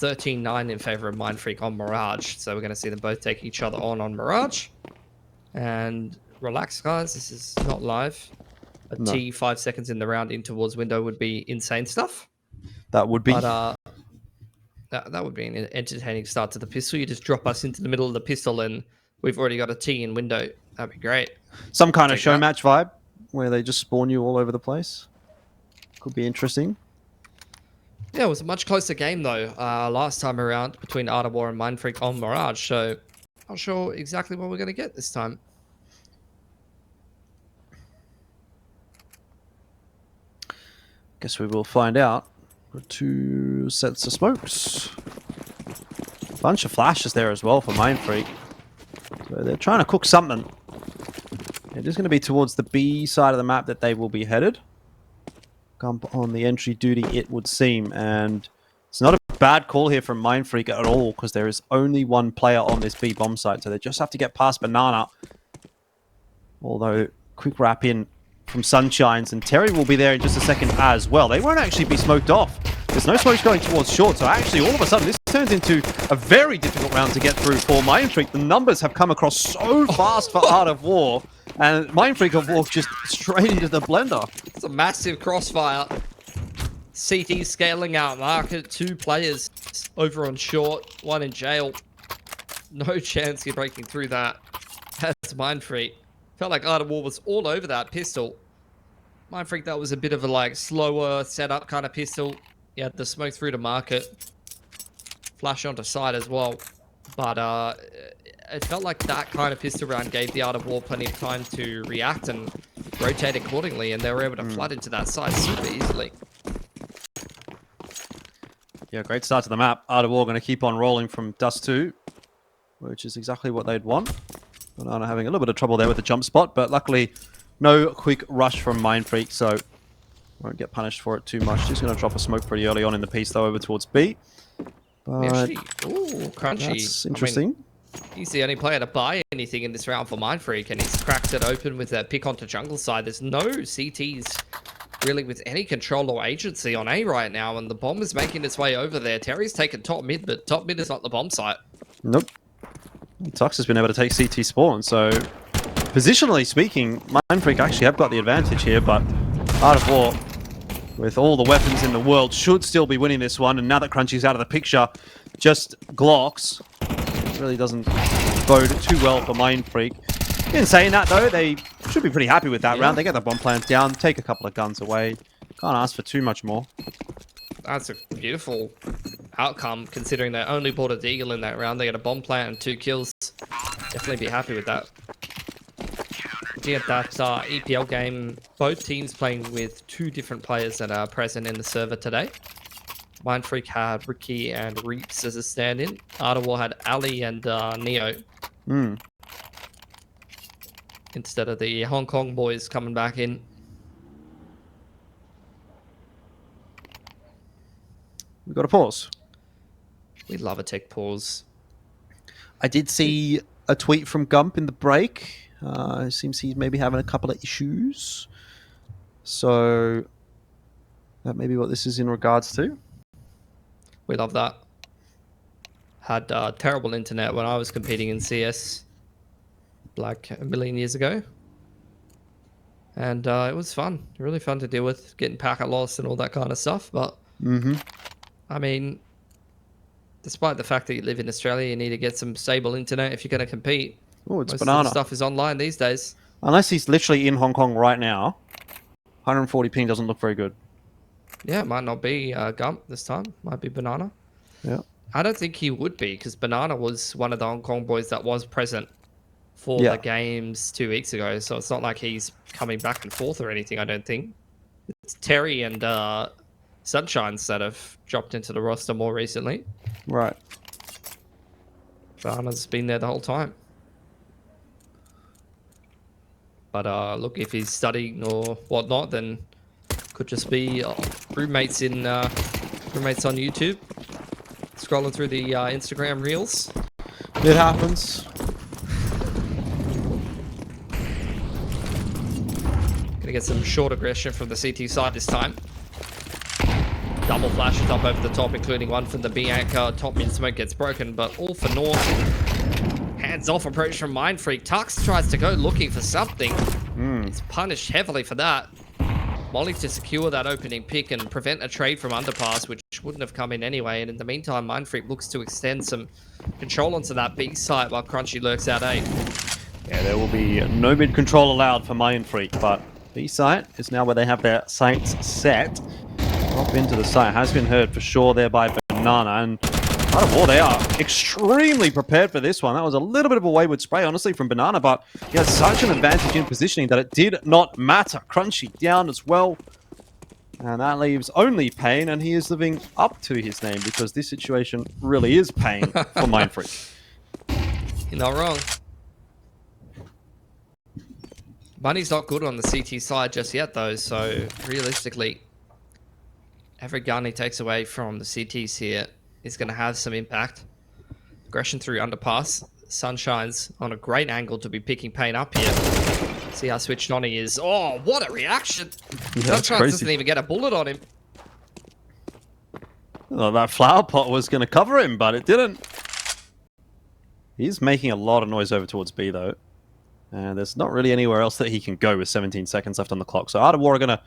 13-9 in favor of Mindfreak on Mirage. So we're going to see them both take each other on Mirage. And relax, guys. This is not live. A T 5 seconds in the round in towards window would be insane stuff. That would be. But that would be an entertaining start to the pistol. You just drop us into the middle of the pistol and we've already got a T in window. That'd be great. Some kind of show match vibe where they just spawn you all over the place. Could be interesting. Yeah, it was a much closer game though last time around between Art of War and Mindfreak on Mirage. So not sure exactly what we're going to get this time. Guess we will find out. Got 2 sets of smokes. Bunch of flashes there as well for Mindfreak. So they're trying to cook something. It is going to be towards the B side of the map that they will be headed. Gump on the entry duty, it would seem. And it's not a bad call here from Mindfreak at all, because there is only one player on this B bomb site. So they just have to get past Banana. Although, quick wrap in from Sunshines, and Terry will be there in just a second as well. They won't actually be smoked off. There's no smokes going towards short, so actually all of a sudden this turns into a very difficult round to get through for Mindfreak. The numbers have come across so fast for Art of War, and Mindfreak have walked just straight into the blender. It's a massive crossfire. CT scaling out market, 2 players over on short, 1 in jail. No chance you're breaking through that. That's Mindfreak. Felt like Art of War was all over that pistol. Mindfreak, that was a bit of a like slower setup kind of pistol. You had the smoke through to market. Flash onto side as well. But it felt like that kind of pistol round gave the Art of War plenty of time to react and rotate accordingly. And they were able to flood into that side super easily. Yeah, great start to the map. Art of War going to keep on rolling from Dust 2, which is exactly what they'd want. Banana having a little bit of trouble there with the jump spot, but luckily no quick rush from Mindfreak, so won't get punished for it too much. Just going to drop a smoke pretty early on in the piece, though, over towards B. But actually, ooh, crunchy. That's interesting. I mean, he's the only player to buy anything in this round for Mindfreak, and he's cracked it open with that pick onto jungle side. There's no CTs really with any control or agency on A right now, and the bomb is making its way over there. Terry's taken top mid, but top mid is not the bomb site. Nope. Tux has been able to take CT spawn, so positionally speaking, Mindfreak actually have got the advantage here, but Art of War, with all the weapons in the world, should still be winning this one, and now that Crunchy's out of the picture, just Glocks really doesn't bode too well for Mindfreak. In saying that, though, they should be pretty happy with that round. They get the bomb plants down, take a couple of guns away. Can't ask for too much more. That's a beautiful outcome, considering they only bought a deagle in that round. They got a bomb plant and 2 kills. Definitely be happy with that. Looking at that EPL game, both teams playing with 2 different players that are present in the server today. Mindfreak had Ricky and Reeps as a stand-in. Art of War had Ali and Neo. Instead of the Hong Kong boys coming back in. We've got a pause. We love a tech pause. I did see a tweet from Gump in the break. It seems he's maybe having a couple of issues. So that may be what this is in regards to. We love that. Had terrible internet when I was competing in CS like a million years ago. And it was fun. Really fun to deal with. Getting packet loss and all that kind of stuff. But I mean, despite the fact that you live in Australia, you need to get some stable internet if you're going to compete. Oh, it's Most Banana. of the stuff is online these days. Unless he's literally in Hong Kong right now, 140 ping doesn't look very good. Yeah, it might not be Gump this time. Might be Banana. Yeah. I don't think he would be, because Banana was one of the Hong Kong boys that was present for the games 2 weeks ago. So it's not like he's coming back and forth or anything, I don't think. It's Terry and Sunshines that have dropped into the roster more recently. Right. Banana's been there the whole time. But look, if he's studying or whatnot, then could just be roommates in roommates on YouTube, scrolling through the Instagram reels. It happens. Gonna get some short aggression from the CT side this time. Double flashes up over the top, including one from the B anchor. Top mid smoke gets broken, but all for North. Hands-off approach from Mindfreak. Tux tries to go looking for something. He's punished heavily for that. Molly to secure that opening pick and prevent a trade from underpass, which wouldn't have come in anyway. And in the meantime, Mindfreak looks to extend some control onto that B site while Crunchy lurks out A. Yeah, there will be no mid control allowed for Mindfreak, but B site is now where they have their sights set. Drop into the site has been heard for sure there by Banana, and out of war, they are extremely prepared for this one. That was a little bit of a wayward spray, honestly, from Banana, but he had such an advantage in positioning that it did not matter. Crunchy down as well. And that leaves only Pain, and he is living up to his name because this situation really is pain for Mindfreak. You're not wrong. Bunny's not good on the CT side just yet, though, so realistically, every gun he takes away from the CTs here is going to have some impact. Aggression through underpass. Sunshine's on a great angle to be picking Pain up here. See how switched on he is. Oh, what a reaction. Yeah, Sunshine doesn't even get a bullet on him. Well, that flower pot was going to cover him, but it didn't. He's making a lot of noise over towards B, though. And there's not really anywhere else that he can go with 17 seconds left on the clock. So Art of War are going to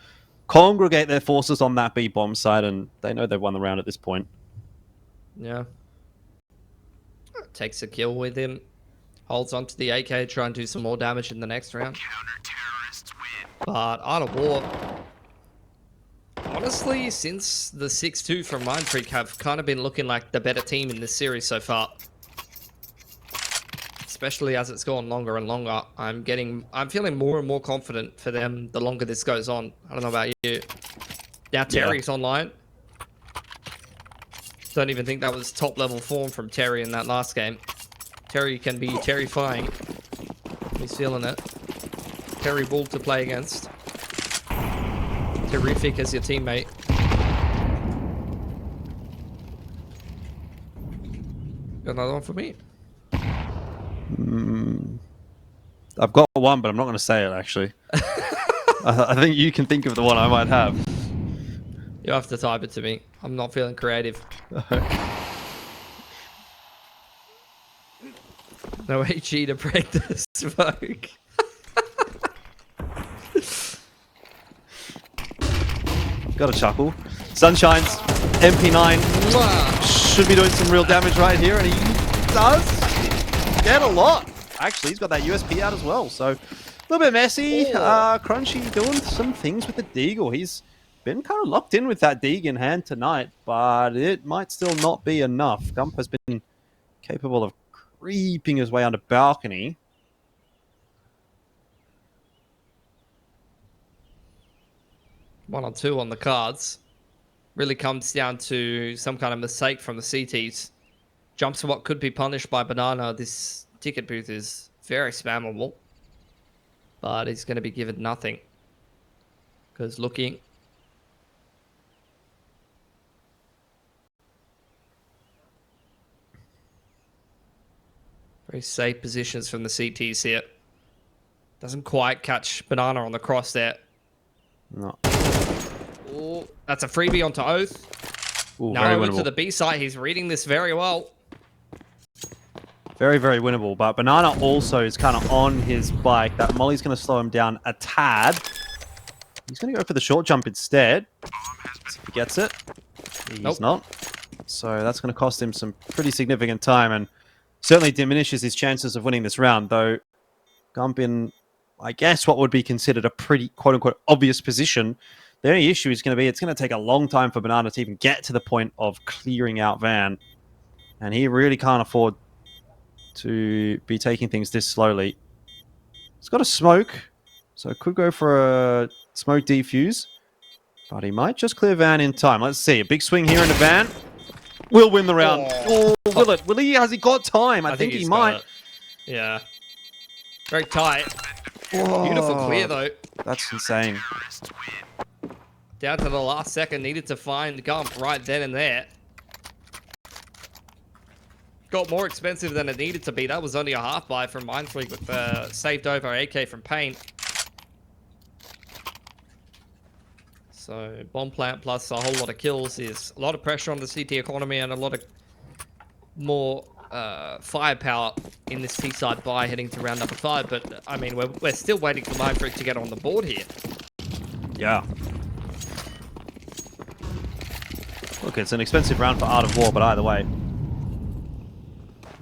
congregate their forces on that B bomb side, and they know they've won the round at this point. Yeah. Takes a kill with him. Holds onto the AK, try and do some more damage in the next round. But Art of War, honestly, since the 6-2 from Mindfreak have kind of been looking like the better team in this series so far. Especially as it's gone longer and longer. I'm feeling more and more confident for them the longer this goes on. I don't know about you. Now Terry's online. Don't even think that was top level form from Terry in that last game. Terry can be terrifying. He's feeling it. Terry Bull to play against. Terrific as your teammate. Got another one for me? I've got one, but I'm not going to say it, actually. I think you can think of the one I might have. You have to type it to me. I'm not feeling creative. No HE to break the smoke. Got a chuckle. Sunshine's MP9 should be doing some real damage right here, and he does get a lot. Actually, he's got that USP out as well, so a little bit messy. Crunchy doing some things with the Deagle. He's been kind of locked in with that Deagle in hand tonight, but it might still not be enough. Gump has been capable of creeping his way onto balcony. One or two on the cards. Really comes down to some kind of mistake from the CTs. Jumps to what could be punished by Banana. This ticket booth is very spammable. But he's going to be given nothing. Because looking. Very safe positions from the CTs here. Doesn't quite catch Banana on the cross there. No. Ooh, that's a freebie onto Oath. Ooh, now over to the B site. He's reading this very well. Very, very winnable. But Banana also is kind of on his bike. That Molly's going to slow him down a tad. He's going to go for the short jump instead. See if he gets it. He's not. So that's going to cost him some pretty significant time and certainly diminishes his chances of winning this round, though Gump in, I guess, what would be considered a pretty, quote-unquote, obvious position. The only issue is going to be it's going to take a long time for Banana to even get to the point of clearing out Van. And he really can't afford to be taking things this slowly. He's got a smoke, so it could go for a smoke defuse. But he might just clear Van in time. Let's see. A big swing here into Van. Will win the round. Oh, will it? Will he? Has he got time? I think he might. Yeah. Very tight. Whoa. Beautiful clear, though. That's insane. Down to the last second. Needed to find Gump right then and there. Got more expensive than it needed to be. That was only a half buy from Mindfreak with saved over AK from Pain. So bomb plant plus a whole lot of kills is a lot of pressure on the CT economy and a lot of more firepower in this T-side buy heading to round number 5. But I mean, we're still waiting for Mindfreak to get on the board here. Yeah. Look, it's an expensive round for Art of War, but either way,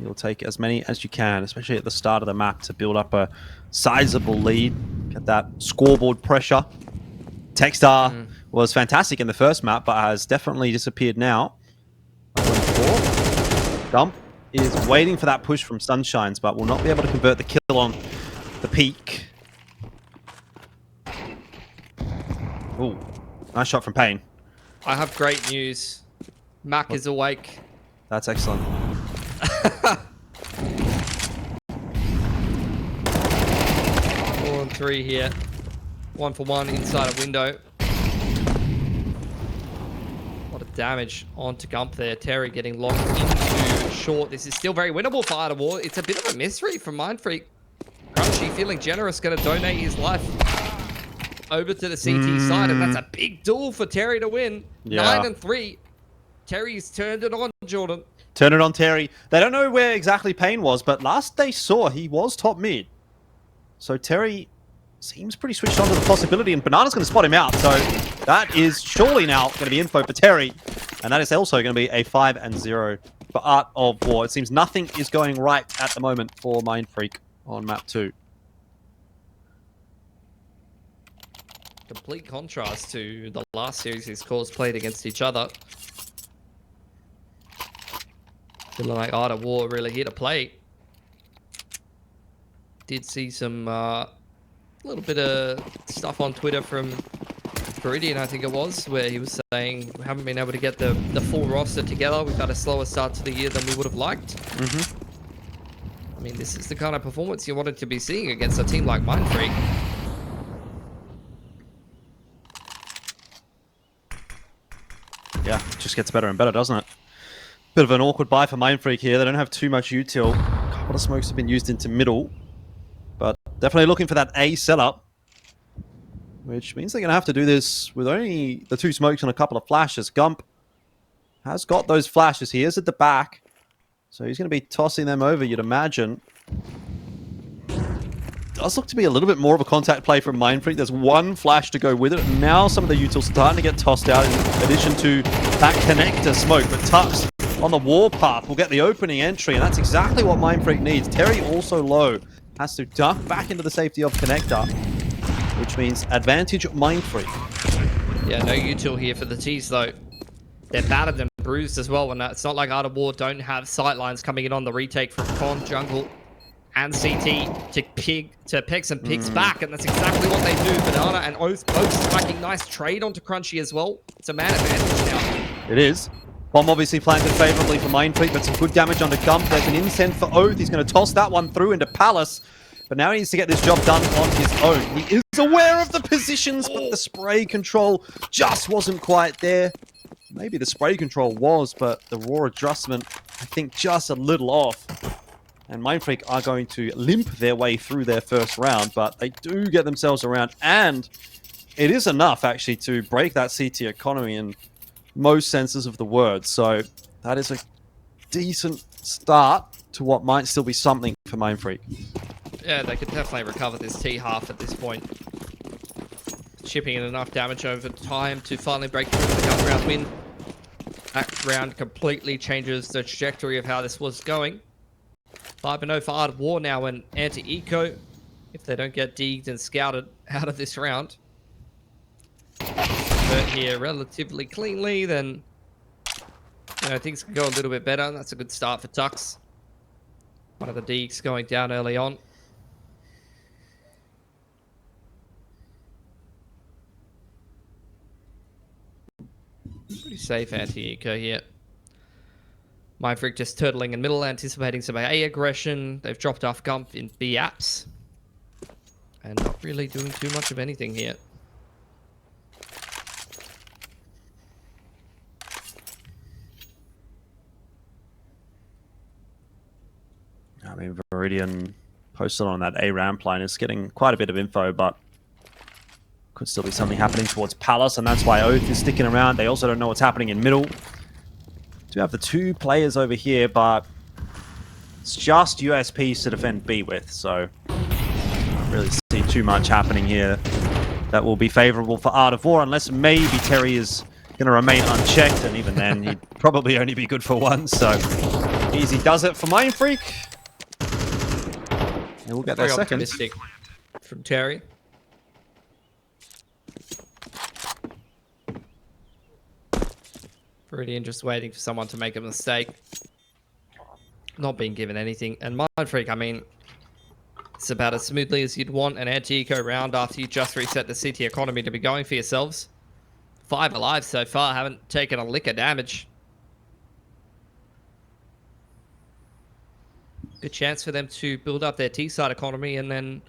you'll take as many as you can, especially at the start of the map, to build up a sizable lead, get that scoreboard pressure. Techstar was fantastic in the first map, but has definitely disappeared now. Dump is waiting for that push from Sunshines, but will not be able to convert the kill on the peak. Ooh, nice shot from Payne. I have great news. Mac is awake. That's excellent. 4-on-3 here. 1-for-1 inside a window. A lot of damage onto Gump there. Terry getting locked into short. This is still very winnable for Art of War. It's a bit of a mystery from Mindfreak. Crunchy feeling generous, going to donate his life over to the CT side, and that's a big duel for Terry to win. Yeah. 9-3. Terry's turned it on, Jordan. Turn it on, Terry. They don't know where exactly Payne was, but last they saw, he was top mid. So Terry seems pretty switched on to the possibility, and Banana's going to spot him out. So that is surely now going to be info for Terry. And that is also going to be a 5-0 for Art of War. It seems nothing is going right at the moment for Mindfreak on map 2. Complete contrast to the last series these cores played against each other. Feeling like Art of War really here to play. Did see some little bit of stuff on Twitter from Viridian, I think it was, where he was saying we haven't been able to get the full roster together. We've had a slower start to the year than we would have liked. I mean, this is the kind of performance you wanted to be seeing against a team like Mindfreak. Yeah, it just gets better and better, doesn't it? Bit of an awkward buy for Mindfreak here. They don't have too much util. A couple of smokes have been used into middle. But definitely looking for that A setup. Which means they're going to have to do this with only the 2 smokes and a couple of flashes. Gump has got those flashes. He is at the back. So he's going to be tossing them over, you'd imagine. Does look to be a little bit more of a contact play from Mindfreak. There's 1 flash to go with it. And now some of the utils starting to get tossed out in addition to that connector smoke. But Tux on the warpath will get the opening entry, and that's exactly what Mindfreak needs. Terry also low. Has to duck back into the safety of connector, which means advantage Mindfreak. Yeah, no util here for the T's though. They're battered and bruised as well, and it's not like Art of War don't have sightlines coming in on the retake from Con, Jungle, and CT to Pex and Pigs back, and that's exactly what they do. Banana and Oath both striking nice trade onto Crunchy as well. It's a man advantage now. It is. Bomb obviously planted favorably for Mindfreak, but some good damage onto Gump. There's an incend for Oath. He's going to toss that one through into Palace. But now he needs to get this job done on his own. He is aware of the positions, but the spray control just wasn't quite there. Maybe the spray control was, but the raw adjustment, I think, just a little off. And Mindfreak are going to limp their way through their first round, but they do get themselves around. And it is enough, actually, to break that CT economy in most senses of the word. So that is a decent start to what might still be something for Mindfreak. Yeah, they could definitely recover this T half at this point. Chipping in enough damage over time to finally break through the gun round win. That round completely changes the trajectory of how this was going. 5-0 for Art of War now and anti-eco. If they don't get digged and scouted out of this round. But here relatively cleanly, then things can go a little bit better. That's a good start for Tux. One of the digs going down early on. Pretty safe anti-eco here. Mindfreak just turtling in middle, anticipating some A aggression. They've dropped off Gump in B apps. And not really doing too much of anything here. I mean, Viridian posted on that A ramp line is getting quite a bit of info, but Could still be something happening towards Palace, and that's why Oath is sticking around. They also don't know what's happening in middle. Do have the 2 players over here, but it's just USPs to defend B with, so I don't really see too much happening here that will be favorable for Art of War, unless maybe Terry is going to remain unchecked, and even then he'd probably only be good for 1, so easy does it for Mindfreak. And we'll get that Very second. optimistic from Terry. Viridian just waiting for someone to make a mistake. Not being given anything. And Mindfreak, I mean, it's about as smoothly as you'd want an anti-eco round after you just reset the CT economy to be going for yourselves. 5 alive so far, haven't taken a lick of damage. Good chance for them to build up their T-side economy and then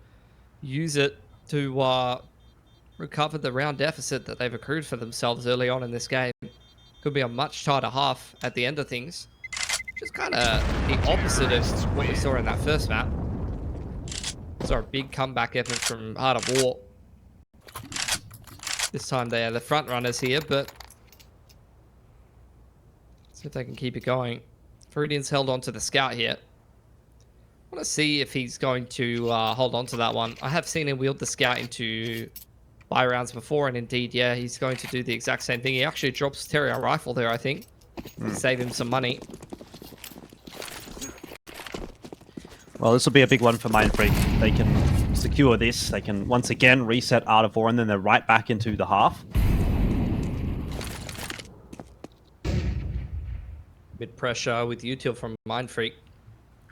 use it to recover the round deficit that they've accrued for themselves early on in this game. Could be a much tighter half at the end of things. Just kind of the opposite of what we saw in that first map. Saw a big comeback effort from Art of War. This time they are the front runners here, but see if they can keep it going. Viridian's held on to the scout here. I want to see if he's going to hold on to that one. I have seen him wield the scout into buy rounds before, and indeed, yeah, he's going to do the exact same thing. He actually drops Terry a rifle there, I think, to save him some money. Well, this will be a big one for Mindfreak. They can secure this. They can once again reset Art of War, and then they're right back into the half. Mid pressure with util from Mindfreak.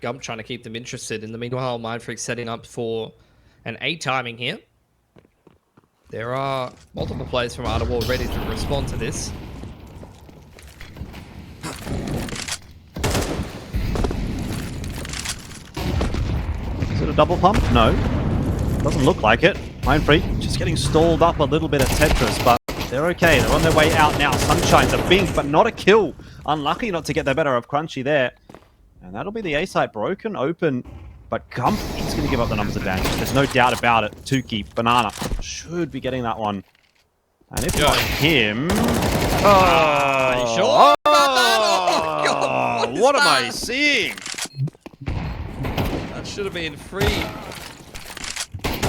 Gump trying to keep them interested. In the meanwhile, Mindfreak setting up for an A timing here. There are multiple players from Art of War ready to respond to this. Is it a double pump? No. Doesn't look like it. Mindfreak just getting stalled up a little bit at Tetris, but they're okay. They're on their way out now. Sunshine's a bink, but not a kill. Unlucky not to get the better of Crunchy there. And that'll be the A site broken open. But Gump is going to give up the numbers advantage. There's no doubt about it. Tuki, Banana should be getting that one. And if not him... Oh, you sure? Oh, God, what am I seeing? That should have been free.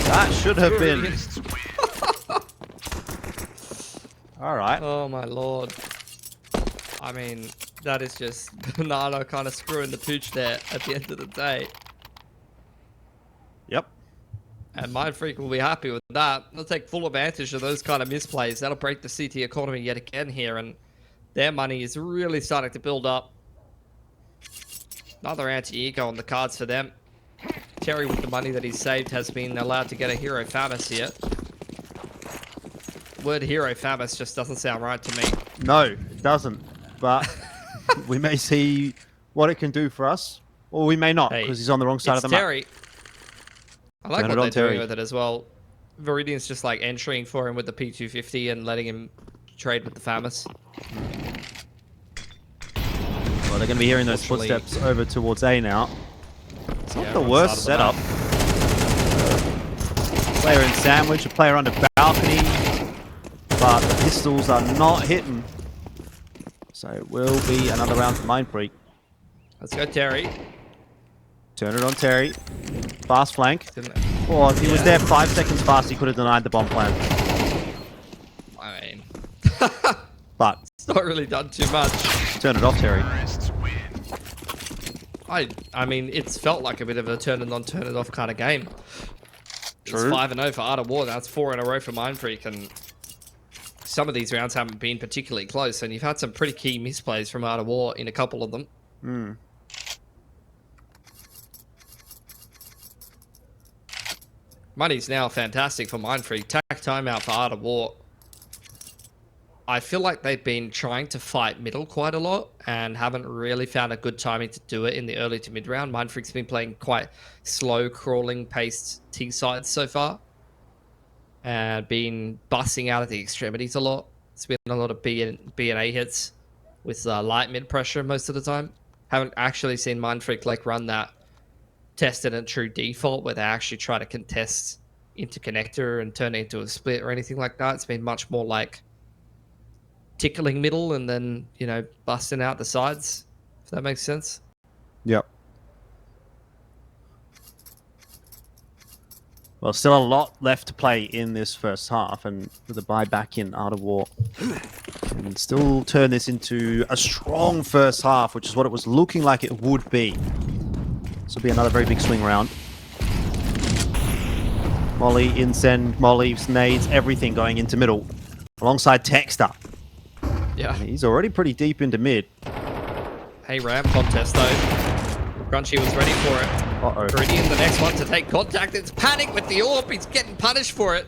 That should have been... All right. Oh, my lord. I mean, that is just Banana kind of screwing the pooch there at the end of the day. Yep. And Mindfreak will be happy with that. They'll take full advantage of those kind of misplays. That'll break the CT economy yet again here, and their money is really starting to build up. Another anti-eco on the cards for them. Terry, with the money that he's saved, has been allowed to get a Hero Famis here. Word Hero Famis just doesn't sound right to me. No, it doesn't. But we may see what it can do for us, or we may not, because he's on the wrong side of the Terry. map. I like what they're doing with it as well. Viridian's just like entering for him with the P250 and letting him trade with the Famis. Well, they're going to be hearing those footsteps over towards A now. It's not the worst setup. Player in sandwich, a player under balcony, but the pistols are not hitting. So it will be another round for Mindfreak. Let's go, Terry. Turn it on Terry. Fast flank. Or if he was there 5 seconds fast, he could have denied the bomb plan. I mean, but it's not really done too much. Turn it off, Terry. I mean, it's felt like a bit of a turn it on, turn it off kind of game. True. It's 5-0 for Art of War. That's 4 in a row for Mindfreak, and some of these rounds haven't been particularly close, and you've had some pretty key misplays from Art of War in a couple of them. Money's now fantastic for Mindfreak. Tack timeout for Art of War. I feel like they've been trying to fight middle quite a lot and haven't really found a good timing to do it in the early to mid round. Mindfreak's been playing quite slow, crawling paced T sides so far, and been busting out at the extremities a lot. It's been a lot of B and A hits with light mid pressure most of the time. Haven't actually seen Mindfreak like run that tested and true default where they actually try to contest interconnector and turn it into a split or anything like that. It's been much more like tickling middle and then, you know, busting out the sides, if that makes sense. Yep. Well, still a lot left to play in this first half, and with a bye back in Art of War, and still turn this into a strong first half, which is what it was looking like it would be. This will be another very big swing round. Molly, Incend, Molly, nades, everything going into middle, alongside Texter. Yeah. He's already pretty deep into mid. Hey, ramp contest though. Crunchy was ready for it. Uh-oh. Viridian, the next one to take contact. It's Panic with the AWP. He's getting punished for it.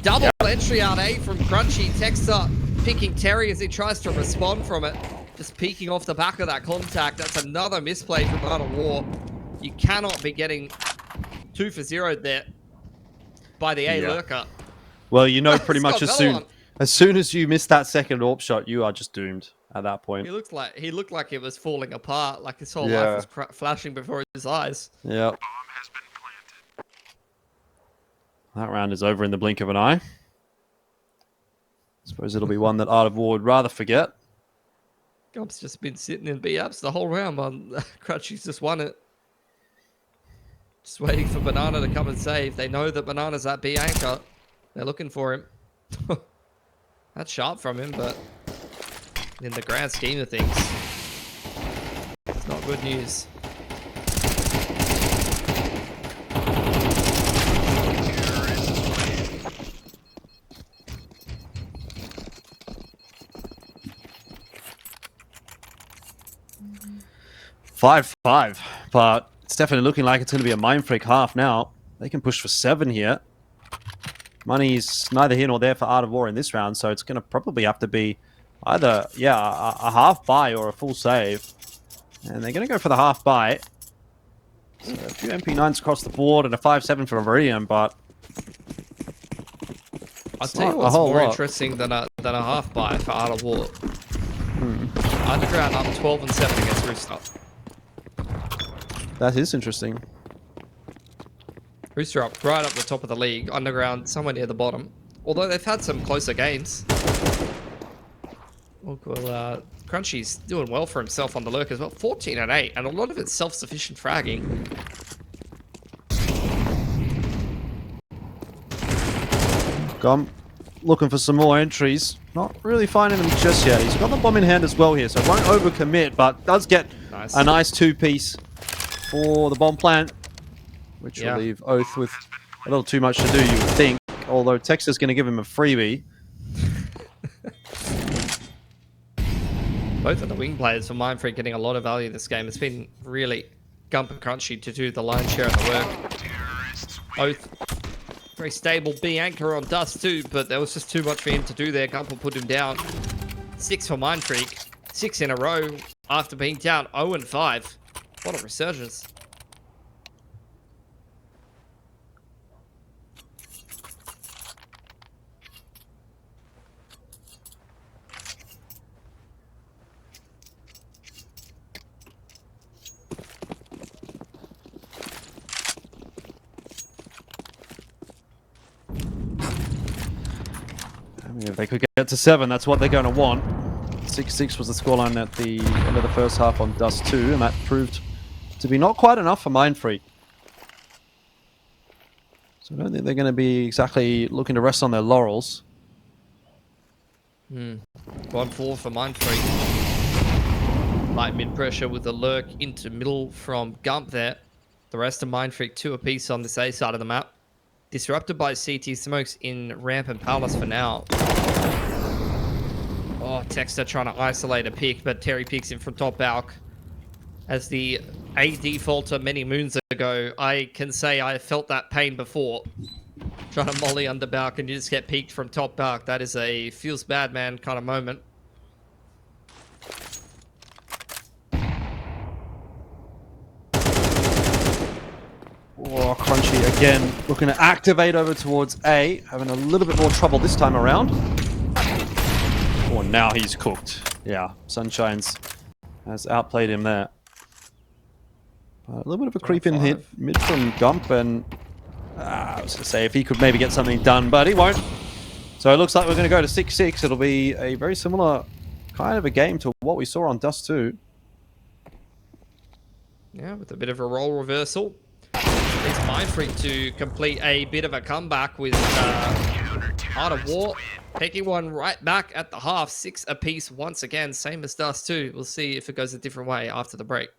Double entry out A from Crunchy. Texter picking Terry as he tries to respond from it. Just peeking off the back of that contact. That's another misplay from Art of War. You cannot be getting 2 for 0 there by the A lurker. Well, you know pretty much as soon as you miss that second AWP shot, you are just doomed at that point. He looked like it was falling apart, like his whole life was flashing before his eyes. Yep. That round is over in the blink of an eye. Suppose it'll be one that Art of War would rather forget. Gump's just been sitting in B-ups the whole round, but Crunchy's just won it. Just waiting for Banana to come and save. They know that Banana's at B anchor. They're looking for him. That's sharp from him, but in the grand scheme of things, it's not good news. Five, but it's definitely looking like it's going to be a Mindfreak half now. They can push for 7 here. Money's neither here nor there for Art of War in this round, so it's going to probably have to be either, a half buy or a full save. And they're going to go for the half buy. So a few MP9s across the board and a 5-7 for Viridian, but I'll tell you what's more interesting than a half buy for Art of War. Underground up 12 and 7 against Rooster. That is interesting. Rooster up right up the top of the league. Underground somewhere near the bottom. Although they've had some closer games. Well, Crunchy's doing well for himself on the lurk as well. 14 and 8, and a lot of it's self-sufficient fragging. Gump looking for some more entries. Not really finding them just yet. He's got the bomb in hand as well here, so won't overcommit, but does get a nice 2-piece for the bomb plant, which will leave Oath with a little too much to do, you would think. Although Texter's going to give him a freebie. Both of the wing players for Mindfreak getting a lot of value this game. It's been really Gump and Crunchy to do the lion's share of the work. Oath, very stable B anchor on Dust too, but there was just too much for him to do there. Gump will put him down. 6 for Mindfreak. 6 in a row after being down 0 and 5. What a resurgence. If they could get to 7, that's what they're going to want. 6-6 was the scoreline at the end of the first half on Dust 2, and that proved to be not quite enough for Mindfreak. So I don't think they're going to be exactly looking to rest on their laurels. 1-4 for Mindfreak. Light mid pressure with the lurk into middle from Gump there. The rest of Mindfreak 2 apiece on this A side of the map. Disrupted by CT smokes in ramp and palace for now. Oh, Texter trying to isolate a pick, but Terry picks him from top balk. As the A defaulter many moons ago, I can say I felt that pain before. Trying to molly under balk and you just get peeked from top balk. That is a feels bad man kind of moment. Oh, Crunchy again looking to activate over towards A, having a little bit more trouble this time around. Oh, now he's cooked. Yeah, Sunshine's has outplayed him there. A little bit of a creep in hit mid from Gump, and I was going to say if he could maybe get something done, but he won't. So it looks like we're going to go to 6-6. It'll be a very similar kind of a game to what we saw on Dust 2. Yeah, with a bit of a role reversal. It's Mindfreak to complete a bit of a comeback with Art of War. Taking one right back at the half. 6 apiece once again. Same as Dust 2. We'll see if it goes a different way after the break.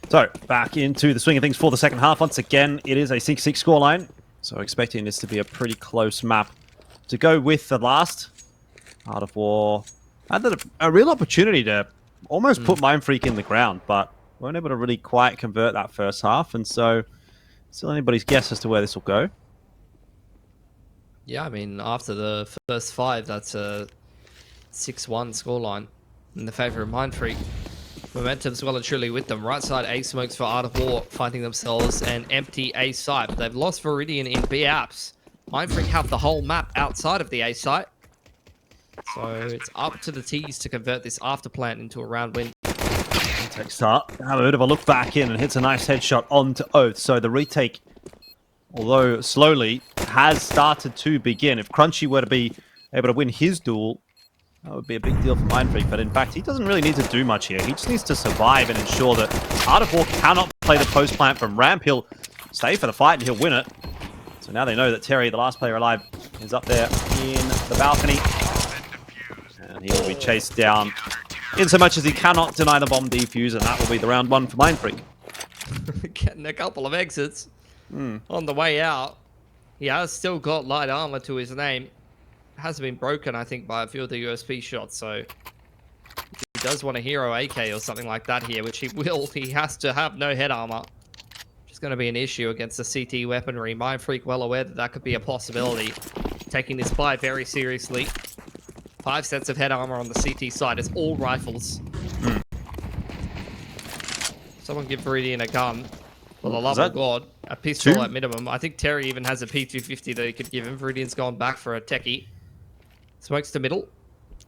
So, back into the swing of things for the second half. Once again, it is a 6-6 scoreline. So, expecting this to be a pretty close map. To go with the last, Art of War had a real opportunity to almost put Mindfreak in the ground, but weren't able to really quite convert that first half. And so, still anybody's guess as to where this will go. Yeah, I mean, after the first 5, that's a 6-1 scoreline in the favor of Mindfreak. Momentum's well and truly with them. Right side A smokes for Art of War, finding themselves an empty A site. But they've lost Viridian in B apps. Mindfreak have the whole map outside of the A site. So it's up to the T's to convert this after plant into a round win. Takes start. Have a bit of a look back in and hits a nice headshot onto Oath. So the retake, although slowly, has started to begin. If Crunchy were to be able to win his duel, that would be a big deal for Mindfreak, but in fact, he doesn't really need to do much here. He just needs to survive and ensure that Art of War cannot play the post plant from ramp. He'll stay for the fight and he'll win it. So now they know that Terry, the last player alive, is up there in the balcony. And he will be chased down in so much as he cannot deny the bomb defuse, and that will be the round 1 for Mindfreak. getting a couple of exits on the way out. He has still got light armor to his name. Hasn't been broken, I think, by a few of the USP shots, so if he does want a hero AK or something like that here, which he will, he has to have no head armor. Which is going to be an issue against the CT weaponry. Mindfreak well aware that that could be a possibility. Taking this buy very seriously. 5 sets of head armor on the CT side. It's all rifles. Someone give Viridian a gun. For the love of God. A pistol at minimum. I think Terry even has a P250 that he could give him. Viridian's gone back for a techie. Smokes to middle.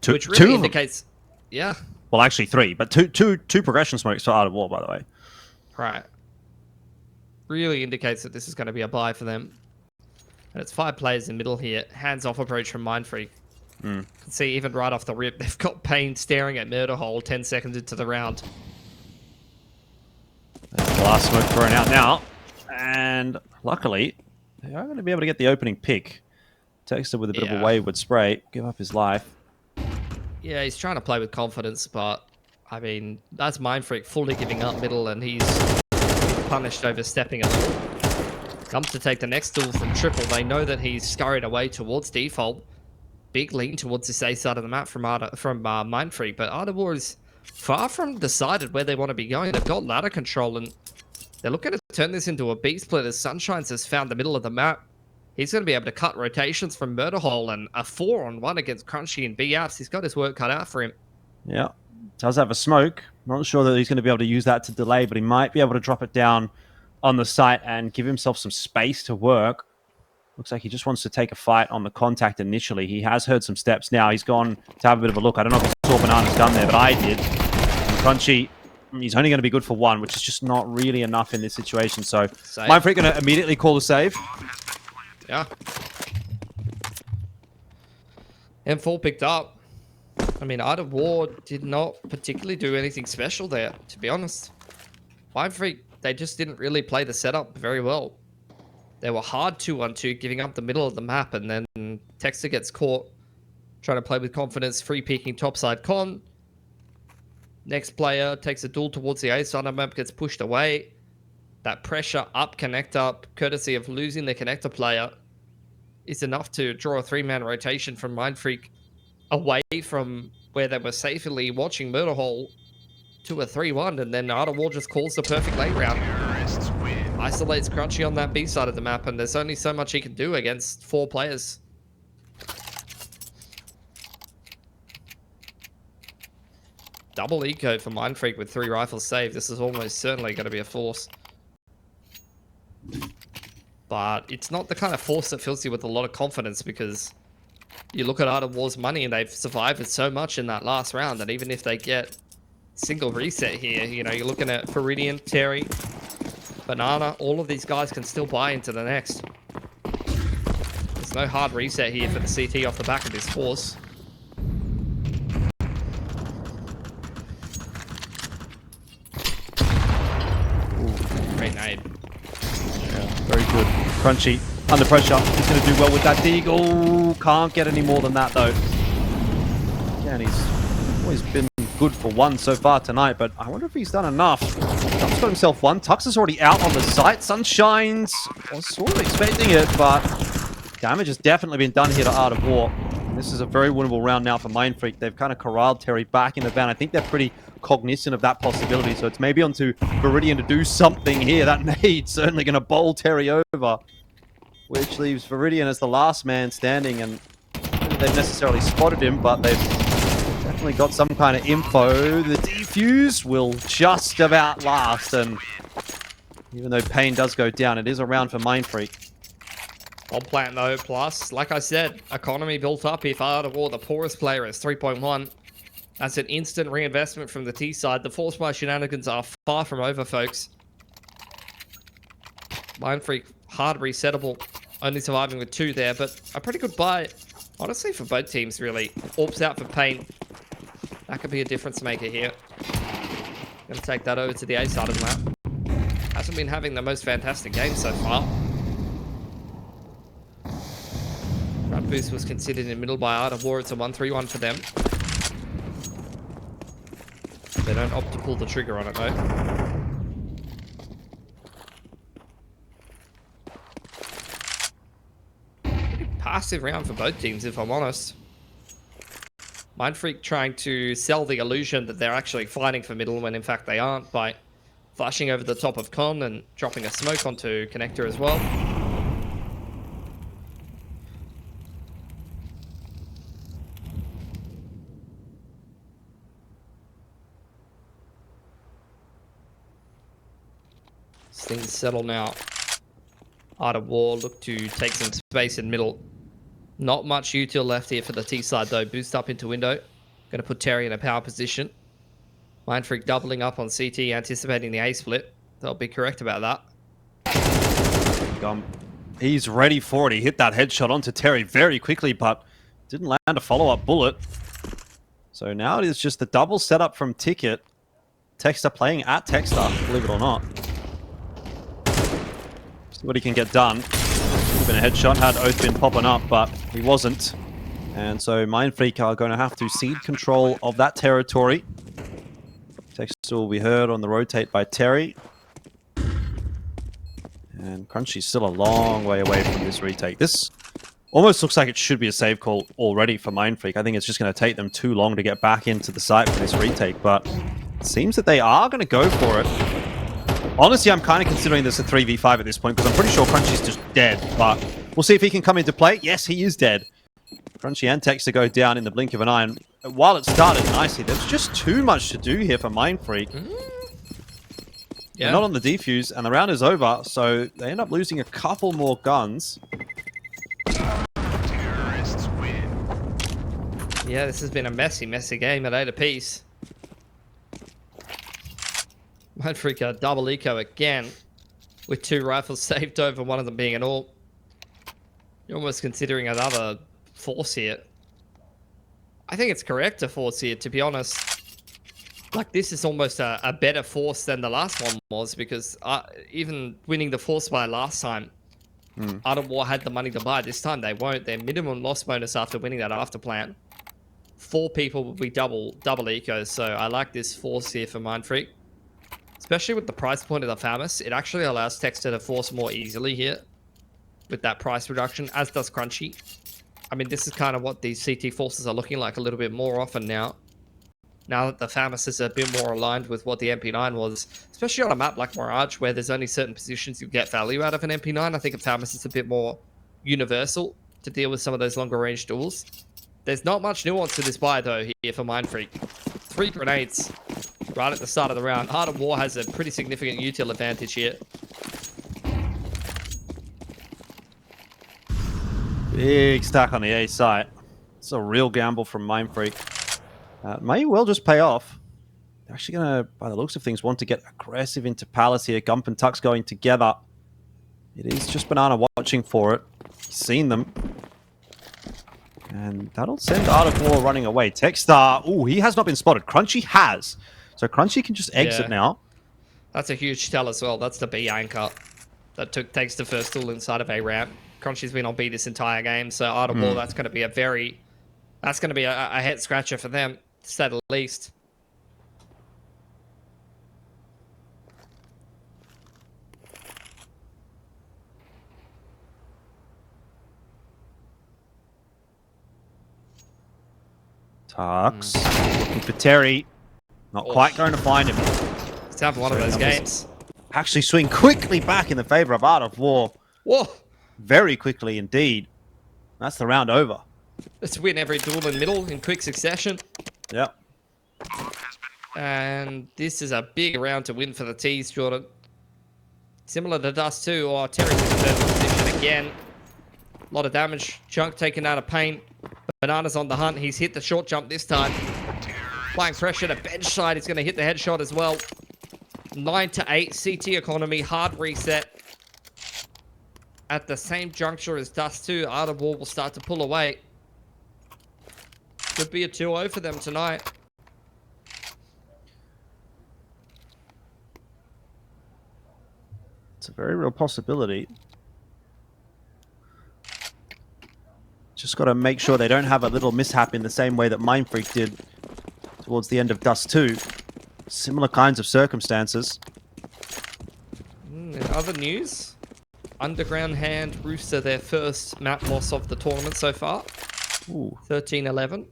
Which really indicates... Yeah. Well, actually 3, but two progression smokes for Art of War, by the way. Right. Really indicates that this is going to be a buy for them. And it's 5 players in middle here. Hands-off approach from Mindfreak. You can see even right off the rip, they've got Payne staring at Murder Hole 10 seconds into the round. There's the last smoke thrown out now. And luckily, they are going to be able to get the opening pick. Texted with a bit of a wayward spray. Give up his life. Yeah, he's trying to play with confidence, but I mean, that's Mindfreak fully giving up middle, and he's punished overstepping a little. Comes to take the next duel from Triple. They know that he's scurried away towards default. Big lean towards this A side of the map from Mindfreak, but Art of War is far from decided where they want to be going. They've got ladder control, and they're looking to turn this into a B split as Sunshines has found the middle of the map. He's going to be able to cut rotations from Murder Hole, and a 4-on-1 against Crunchy and B apps. He's got his work cut out for him. Yeah, does have a smoke. Not sure that he's going to be able to use that to delay, but he might be able to drop it down on the site and give himself some space to work. Looks like he just wants to take a fight on the contact initially. He has heard some steps now. He's gone to have a bit of a look. I don't know if he saw Banana's gun there, but I did. And Crunchy, he's only going to be good for 1, which is just not really enough in this situation. So Mindfreak going to immediately call the save. Yeah. M4 picked up. I mean, Art of War did not particularly do anything special there, to be honest. Mindfreak, they just didn't really play the setup very well. They were hard 2-on-2, giving up the middle of the map, and then Texter gets caught trying to play with confidence, free peeking topside con. Next player takes a duel towards the A side of the map, gets pushed away. That pressure up connector, courtesy of losing the connector player, is enough to draw a 3-man rotation from Mindfreak away from where they were safely watching Murder Hole to a 3-1, and then Art of War just calls the perfect late round. Isolates Crunchy on that B side of the map, and there's only so much he can do against 4 players. Double eco for Mindfreak with 3 rifles saved. This is almost certainly going to be a force. But it's not the kind of force that fills you with a lot of confidence, because you look at Art of War's money and they've survived with so much in that last round that even if they get single reset here, you know, you're looking at Viridian, Terry, Banana, all of these guys can still buy into the next. There's no hard reset here for the CT off the back of this force. Ooh, great nade. Yeah, very good. Crunchy, under pressure. He's going to do well with that deagle. Can't get any more than that, though. Yeah, and he's always been good for 1 so far tonight, but I wonder if he's done enough. Dump's got himself 1. Tux is already out on the site. Sunshines was sort of expecting it, but damage has definitely been done here to Art of War. And this is a very winnable round now for Mindfreak. They've kind of corralled Terry back in the van. I think they're pretty cognizant of that possibility, so it's maybe onto Viridian to do something here. That nade's certainly going to bowl Terry over, which leaves Viridian as the last man standing, and I don't think they've necessarily spotted him, but they've definitely got some kind of info. The defuse will just about last, and even though Payne does go down, it is a round for Mindfreak. On plant though, plus, like I said, economy built up. If Art of War, the poorest player, is 3.1. That's an instant reinvestment from the T side. The force by shenanigans are far from over, folks. Mindfreak, hard resettable, only surviving with 2 there, but a pretty good buy, honestly, for both teams, really. Orps out for Payne. That could be a difference maker here. Gonna take that over to the A side of the map. Hasn't been having the most fantastic game so far. Run boost was considered in middle by Art of War. It's a 1-3-1 for them. They don't opt to pull the trigger on it, though. massive round for both teams, if I'm honest. Mindfreak trying to sell the illusion that they're actually fighting for middle when in fact they aren't by flashing over the top of Con and dropping a smoke onto Connector as well. Things settle now. Art of War look to take some space in middle. Not much util left here for the T side though. Boost up into window. Going to put Terry in a power position. Mindfreak doubling up on CT, anticipating the A split. They'll be correct about that. He's ready for it. He hit that headshot onto Terry very quickly, but didn't land a follow-up bullet. So now it is just the double setup from Ticket. Texter playing at Texter, believe it or not. See what he can get done. Been a headshot, had Oath been popping up, but he wasn't. And so Mindfreak are going to have to cede control of that territory. Texter will be heard on the rotate by Terry. And Crunchy's still a long way away from this retake. This almost looks like it should be a save call already for Mindfreak. I think it's just going to take them too long to get back into the site for this retake, but it seems that they are going to go for it. Honestly, I'm kind of considering this a 3v5 at this point because I'm pretty sure Crunchy's just dead, but we'll see if he can come into play. Yes, he is dead. Crunchy and Texter go down in the blink of an eye, and while it started nicely, there's just too much to do here for Mindfreak. Yeah. They're not on the defuse, and the round is over, so they end up losing a couple more guns. Terrorists win. Yeah, this has been a messy game at 8 apiece. Mindfreak a double eco again, with 2 rifles saved over, one of them being an AWP. You're almost considering another force here. I think it's correct to force here, to be honest. Like, this is almost a better force than the last one was, because even winning the force buy last time, Art of War had the money to buy. This time they won't. Their minimum loss bonus after winning that after plan, 4 people will be double ecos. So I like this force here for Mindfreak. Especially with the price point of the Famous, it actually allows Texter to force more easily here with that price reduction, as does Crunchy. I mean, this is kind of what these CT forces are looking like a little bit more often now. Now that the Famous is a bit more aligned with what the MP9 was, especially on a map like Mirage, where there's only certain positions you get value out of an MP9, I think a Famous is a bit more universal to deal with some of those longer range duels. There's not much nuance to this buy, though, here for Mindfreak. 3 grenades right at the start of the round. Art of War has a pretty significant util advantage here. Big stack on the A site. It's a real gamble from Mindfreak. May well just pay off. They're actually going to, by the looks of things, want to get aggressive into Palace here. Gump and Tuck's going together. It is just Banana watching for it. He's seen them. And that'll send Art of War running away. Techstar, ooh, he has not been spotted. Crunchy has. So Crunchy can just exit now. That's a huge tell as well. That's the B anchor that takes the first duel inside of a ramp. Crunchy's been on B this entire game, so Art of War, that's going to be a head scratcher for them, to say the least. Tux looking for Terry. Not quite going to find him. Let's have one of those games. Actually swing quickly back in the favor of Art of War. Whoa. Very quickly indeed. That's the round over. Let's win every duel in middle in quick succession. Yep. And this is a big round to win for the T's, Jordan. Similar to Dust 2, or Terry's in the third position again. A lot of damage. Chunk taken out of paint. Banana's on the hunt. He's hit the short jump this time. Applying pressure to bench side. He's going to hit the headshot as well. 9-8 CT economy. Hard reset. At the same juncture as Dust 2, Art of War will start to pull away. Could be a 2-0 for them tonight. It's a very real possibility. Just got to make sure they don't have a little mishap in the same way that Mindfreak did towards the end of Dust 2. Similar kinds of circumstances. In other news, Underground Hand Rooster, their first map loss of the tournament so far. Ooh. 13-11.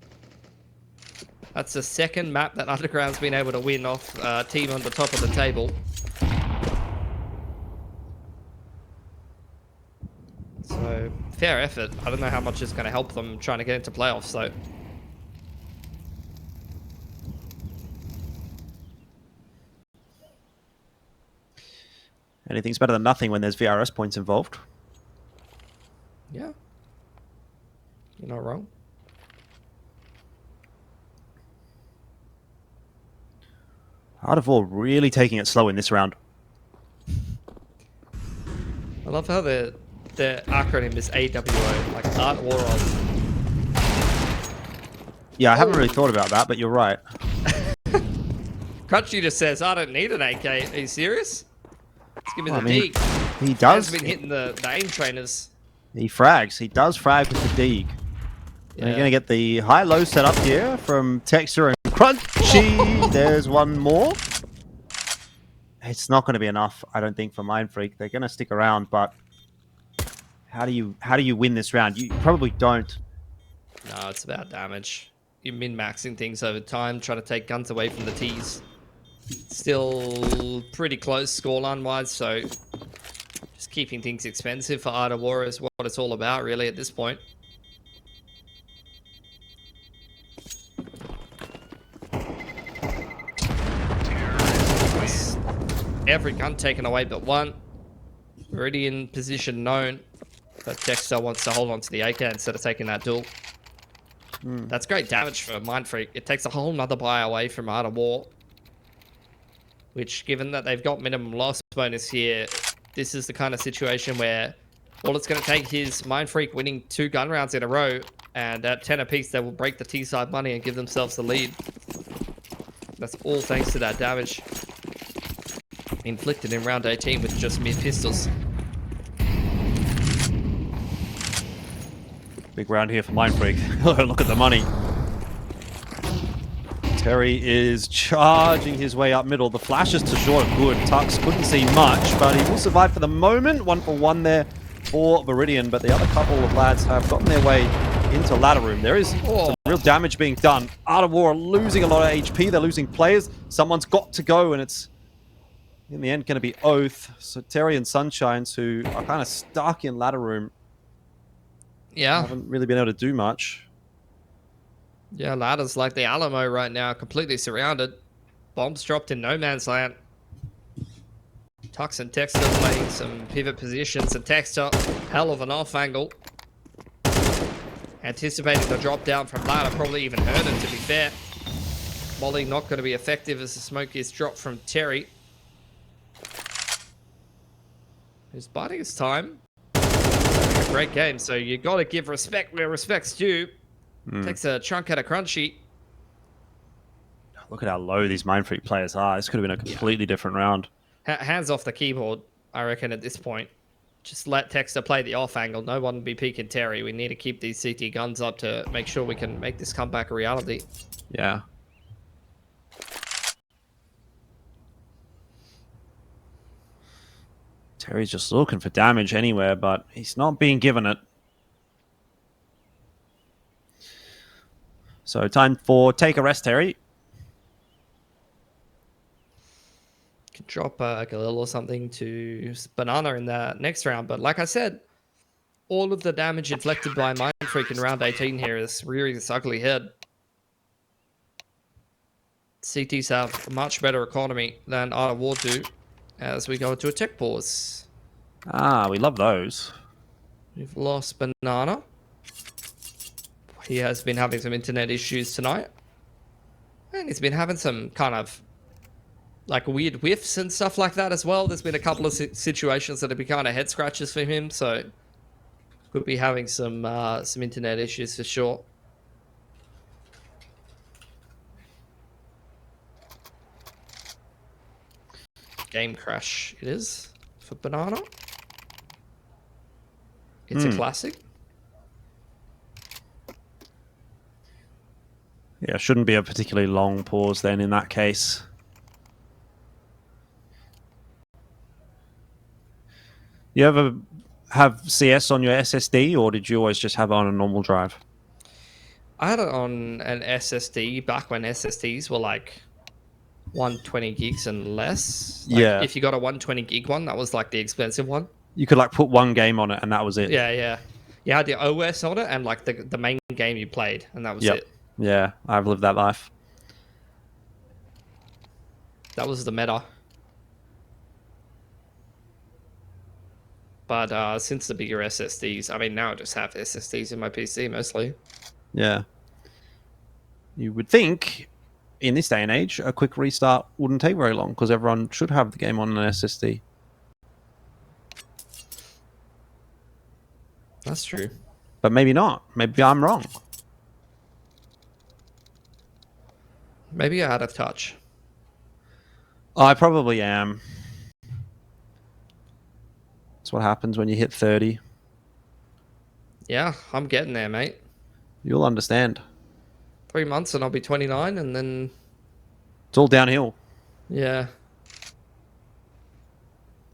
That's the second map that Underground's been able to win off team on the top of the table. So, fair effort. I don't know how much it's going to help them trying to get into playoffs, though. Anything's better than nothing when there's VRS points involved. Yeah. You're not wrong. Art of War really taking it slow in this round. I love how the acronym is AWO, like Art War of. Yeah, I haven't really thought about that, but you're right. Crunchy just says, I don't need an AK. Are you serious? Let's give me the dig. He does. He's been hitting the aim trainers. He frags. He does frag with the dig. Yeah. They're going to get the high-low set up here from Texture and Crunchy. There's one more. It's not going to be enough, I don't think, for Mindfreak. They're going to stick around, but how do you win this round? You probably don't. No, it's about damage. You're min-maxing things over time, trying to take guns away from the T's. Still pretty close scoreline-wise, so just keeping things expensive for Art of War is what it's all about, really, at this point. Every gun taken away but one. Already in position known. But Dexter wants to hold on to the AK instead of taking that duel. That's great damage for Mindfreak. It takes a whole nother buy away from Art of War. Which, given that they've got minimum loss bonus here, this is the kind of situation where all it's going to take is Mindfreak winning 2 gun rounds in a row. And at 10 apiece, they will break the T-side money and give themselves the lead. That's all thanks to that damage inflicted in round 18 with just mid-pistols. Big round here for Mindfreak. Look at the money. Terry is charging his way up middle. The flashes to short are good. Tux couldn't see much, but he will survive for the moment. 1 for 1 there for Viridian, but the other couple of lads have gotten their way into ladder room. There is some real damage being done. Art of War are losing a lot of HP. They're losing players. Someone's got to go, and it's in the end going to be Oath. So Terry and Sunshines, who are kind of stuck in ladder room, haven't really been able to do much. Yeah, ladders like the Alamo right now, completely surrounded. Bombs dropped in no man's land. Tux and Texter playing some pivot positions, and Texter, hell of an off angle. Anticipating the drop down from ladder, probably even hurt him, to be fair. Molly not going to be effective as the smoke is dropped from Terry. Who's biding his time. Great game, so you got to give respect where respect's due. Takes a chunk out of Crunchy. Look at how low these Mindfreak players are. This could have been a completely different round. Hands off the keyboard, I reckon, at this point. Just let Texter play the off angle. No one will be peeking Terry. We need to keep these CT guns up to make sure we can make this comeback a reality. Yeah. Terry's just looking for damage anywhere, but he's not being given it. So time for take a rest, Terry. Can drop a Galil or something to Banana in the next round. But like I said, all of the damage inflicted by Mindfreak in round 18 here is rearing its ugly head. CTs have a much better economy than Art of War do as we go into a tech pause. Ah, we love those. We've lost Banana. He has been having some internet issues tonight. And he's been having some kind of like weird whiffs and stuff like that as well. There's been a couple of situations that have been kind of head scratches for him, so could be having some internet issues for sure. Game crash it is for Banana. It's a classic. Yeah, shouldn't be a particularly long pause then in that case. You ever have CS on your SSD, or did you always just have it on a normal drive? I had it on an SSD back when SSDs were like 120 gigs and less. Like Yeah. if you got a 120 gig one, that was like the expensive one. You could like put one game on it, and that was it. Yeah, yeah. You had the OS on it and like the main game you played, and that was Yep. it. Yeah, I've lived that life. That was the meta. But since the bigger SSDs, I mean, now I just have SSDs in my PC mostly. Yeah. You would think in this day and age, a quick restart wouldn't take very long because everyone should have the game on an SSD. That's true. But maybe not. Maybe I'm wrong. Maybe I had a touch. I probably am. That's what happens when you hit 30. Yeah, I'm getting there, mate. You'll understand. 3 months and I'll be 29, and then It's all downhill. yeah.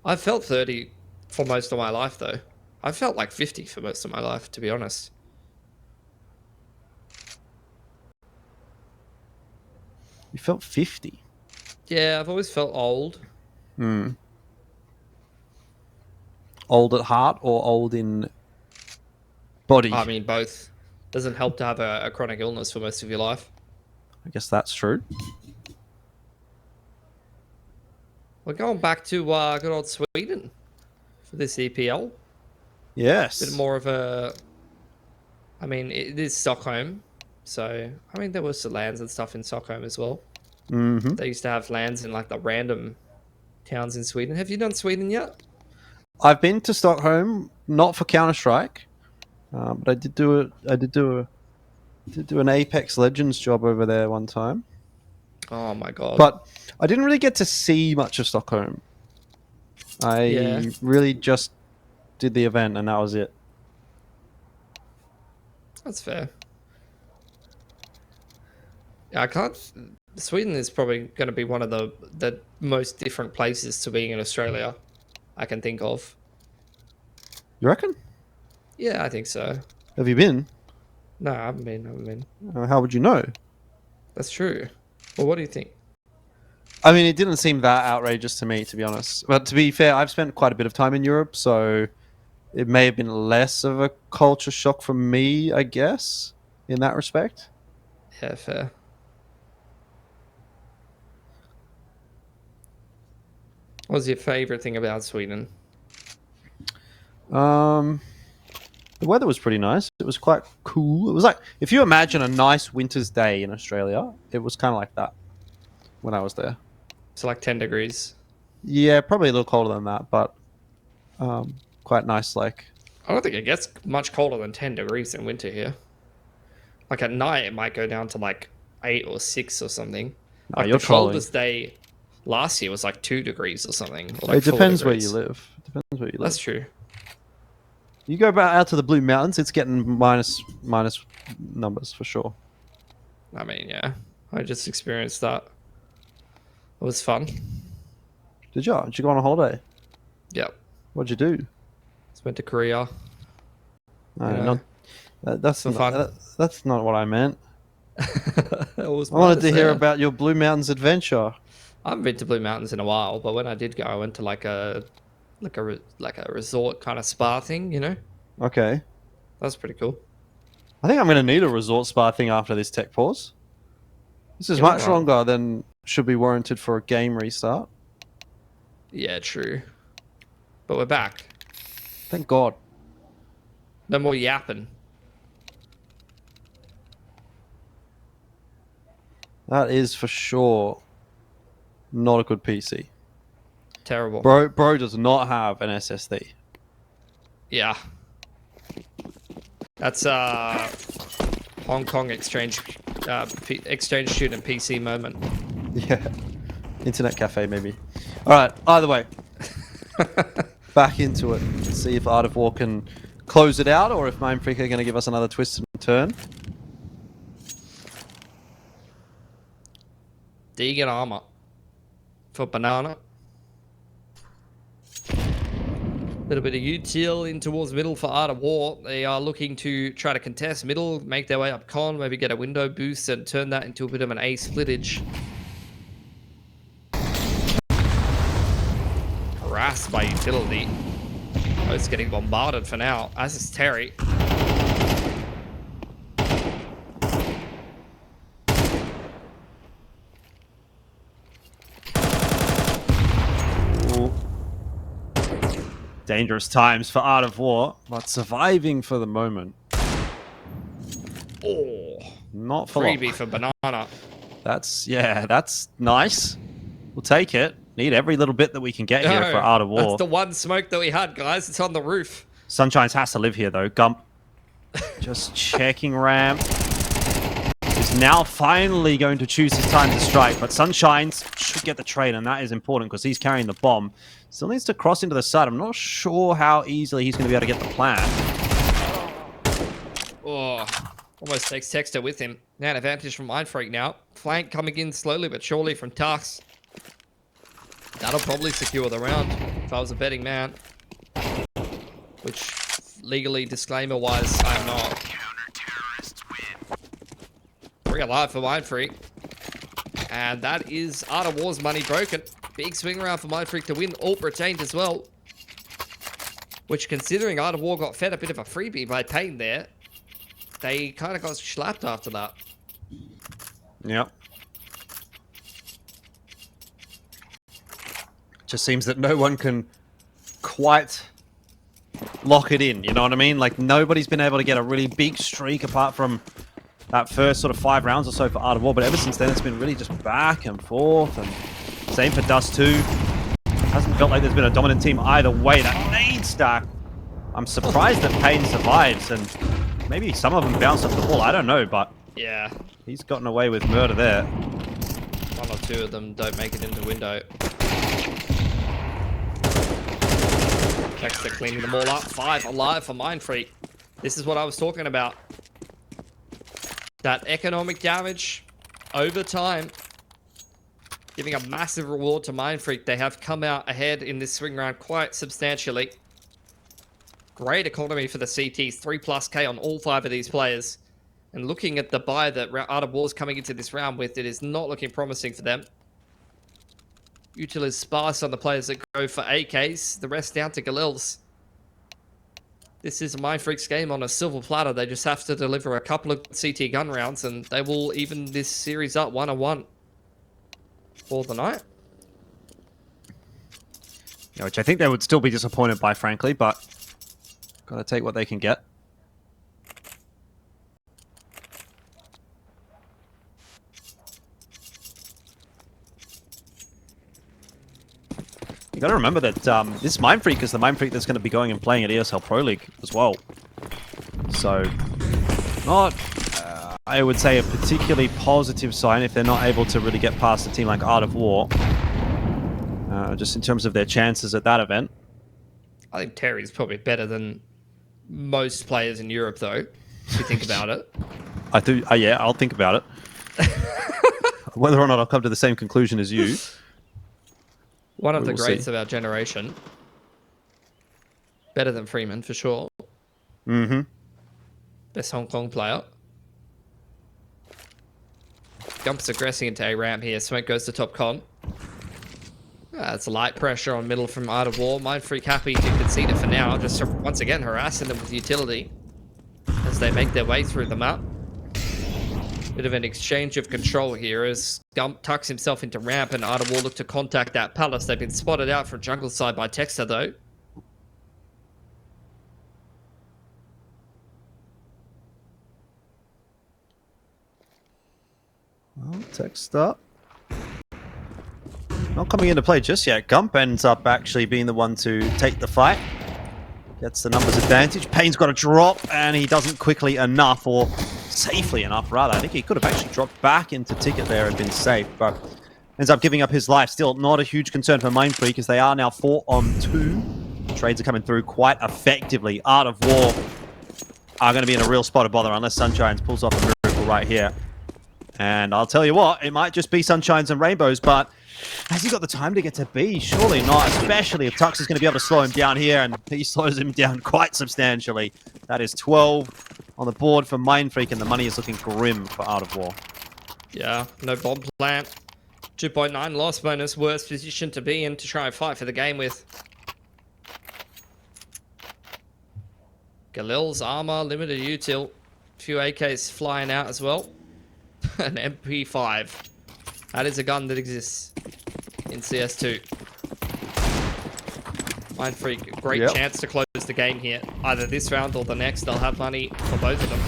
I felt 30 for most of my life, though. I felt like 50 for most of my life, to be honest. You felt 50. Yeah, I've always felt old. Hmm. Old at heart or old in body? I mean, both. Doesn't help to have a chronic illness for most of your life. I guess that's true. We're going back to good old Sweden for this EPL. Yes. Bit more of a... I mean, it is Stockholm. So, I mean, there was the lands and stuff in Stockholm as well. Mm-hmm. They used to have lands in like the random towns in Sweden. Have you done Sweden yet? I've been to Stockholm, not for Counter-Strike, but I did do an Apex Legends job over there one time. Oh my god. But I didn't really get to see much of Stockholm. Yeah. I really just did the event, and that was it. That's fair. Yeah, I can't... Sweden is probably going to be one of the most different places to being in Australia I can think of. You reckon? Yeah, I think so. Have you been? No, I haven't been. How would you know? That's true. Well, what do you think? I mean, it didn't seem that outrageous to me, to be honest. But to be fair, I've spent quite a bit of time in Europe, so it may have been less of a culture shock for me, I guess, in that respect. Yeah, fair. What was your favorite thing about Sweden? The weather was pretty nice. It was quite cool. It was like, if you imagine a nice winter's day in Australia, it was kind of like that when I was there. It's like 10 degrees. Yeah, probably a little colder than that, but quite nice. Like, I don't think it gets much colder than 10 degrees in winter here. Like at night, it might go down to like 8 or 6 or something. no, Like you're the trolling. coldest day last year was like 2 degrees or something. Or like It 4 depends where degrees. you live. It depends where you live. That's true. You go back out to the Blue Mountains, it's getting minus numbers for sure. I mean, yeah. I just experienced that. It was fun. Did you? Did you go on a holiday? Yep. What'd you do? Just went to Korea. No, You know, that's for not, fun. that's not what I meant. It was I wanted nice to hear there. about your Blue Mountains adventure. I haven't been to Blue Mountains in a while, but when I did go, I went to like a resort kind of spa thing. You know, Okay. that's pretty cool. I think I'm going to need a resort spa thing after this tech pause. This is You're not much wrong. longer than should be warranted for a game restart. Yeah, true. But we're back. Thank God. No more yapping. That is for sure not a good PC. Terrible. Bro does not have an SSD. Yeah. That's Hong Kong exchange student PC moment. Yeah. Internet cafe, maybe. All right. Either way, back into it. Let's see if Art of War can close it out, or if Mindfreak are going to give us another twist and turn. Deegan armor for banana. Little bit of util in towards middle for Art of War. They are looking to try to contest middle, make their way up con, maybe get a window boost and turn that into a bit of an A splittage. Harassed by utility. Both getting bombarded for now, as is Terry. Dangerous times for Art of War, but surviving for the moment. Oh, Not for long. freebie for Banana. That's nice. We'll take it. Need every little bit that we can get here for Art of War. That's the one smoke that we had, guys. It's on the roof. Sunshines has to live here, though. Gump just checking ramp. Is now finally going to choose his time to strike, but Sunshines should get the trade, and that is important because he's carrying the bomb. Still needs to cross into the side. I'm not sure how easily he's going to be able to get the plan. Oh, almost takes Texter with him. Now an advantage from Mindfreak now. Flank coming in slowly but surely from Tux. That'll probably secure the round if I was a betting man. Which, legally, disclaimer-wise, I am not. 3 alive for Mindfreak. And that is Art of War's money broken. Big swing around for Mindfreak to win. Ult retained as well. Which, considering Art of War got fed a bit of a freebie by Pain there, they kind of got slapped after that. Yep. Just seems that no one can quite lock it in, you know what I mean? Like, nobody's been able to get a really big streak apart from that first sort of 5 rounds or so for Art of War, but ever since then it's been really just back and forth, and same for Dust 2. Hasn't felt like there's been a dominant team either way. That nade stack, I'm surprised that Pain survives, and maybe some of them bounced off the wall, I don't know, but Yeah. he's gotten away with murder there. 1 or 2 of them don't make it into window. Texter cleaning them all up. 5 alive for Mindfreak. This is what I was talking about. That economic damage over time, giving a massive reward to Mindfreak. They have come out ahead in this swing round quite substantially. Great economy for the CTs. 3+ K on all 5 of these players. And looking at the buy that Art of War's coming into this round with, it is not looking promising for them. Util is sparse on the players that go for AKs. The rest down to Galils. This is Mindfreak's game on a silver platter. They just have to deliver a couple of CT gun rounds, and they will even this series up 1-1 for the night. Yeah, which I think they would still be disappointed by, frankly, but gotta take what they can get. You gotta remember that this Mindfreak is the Mindfreak that's going to be going and playing at ESL Pro League as well. So, not, I would say, a particularly positive sign if they're not able to really get past a team like Art of War. Just in terms of their chances at that event. I think Terry's probably better than most players in Europe, though, if you think about it. I do, yeah, I'll think about it. Whether or not I'll come to the same conclusion as you. One of the will greats see. of our generation. Better than Freeman, for sure. Mm-hmm. Best Hong Kong player. Gump's aggressing into A ramp here. Smoke goes to top con. That's light pressure on middle from Art of War. Mindfreak happy to concede it for now. Just once again harassing them with utility as they make their way through the map. Bit of an exchange of control here as Gump tucks himself into ramp and Art of War look to contact that palace. They've been spotted out from jungle side by Texter though. Well, Texter not coming into play just yet. Gump ends up actually being the one to take the fight. Gets the numbers advantage. Payne's got a drop, and he doesn't quickly enough, or safely enough, rather. I think he could have actually dropped back into Ticket there and been safe, but ends up giving up his life. Still not a huge concern for Mindfreak, as they are now 4-on-2. Trades are coming through quite effectively. Art of War are going to be in a real spot of bother unless Sunshines pulls off a miracle right here. And I'll tell you what, it might just be Sunshines and Rainbows, but Has he got the time to get to B? Surely not, especially if Tux is going to be able to slow him down here, and he slows him down quite substantially. That is 12 on the board for Mindfreak, and the money is looking grim for Art of War. Yeah, no bomb plant. 2.9 loss bonus, worst position to be in to try and fight for the game with. Galil's armor, limited util. A few AKs flying out as well. An MP5. That is a gun that exists in CS2. Mindfreak, great chance to close the game here. Either this round or the next, they'll have money for both of them.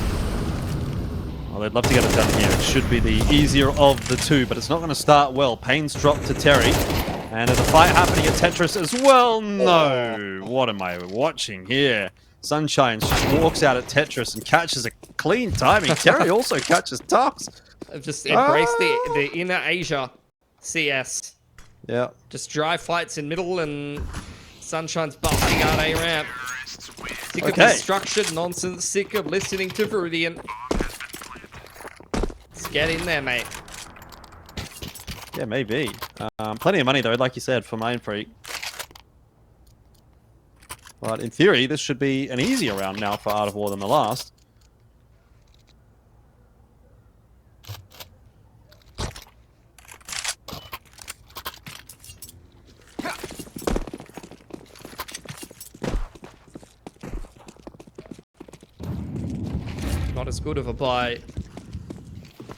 Well, they'd love to get it done here. It should be the easier of the two, but it's not going to start well. Pain's dropped to Terry. And there's a fight happening at Tetris as well. No! What am I watching here? Sunshine just walks out at Tetris and catches a clean timing. Terry also catches Tux. I've just embraced the inner Asia CS. Yeah. Just dry fights in middle and Sunshine's busting out a ramp. Sick of this structured nonsense. Sick of listening to Viridian. Let's get in there, mate. Yeah, maybe. Plenty of money, though, like you said, for Mindfreak. But in theory, this should be an easier round now for Art of War than the last. Not as good of a buy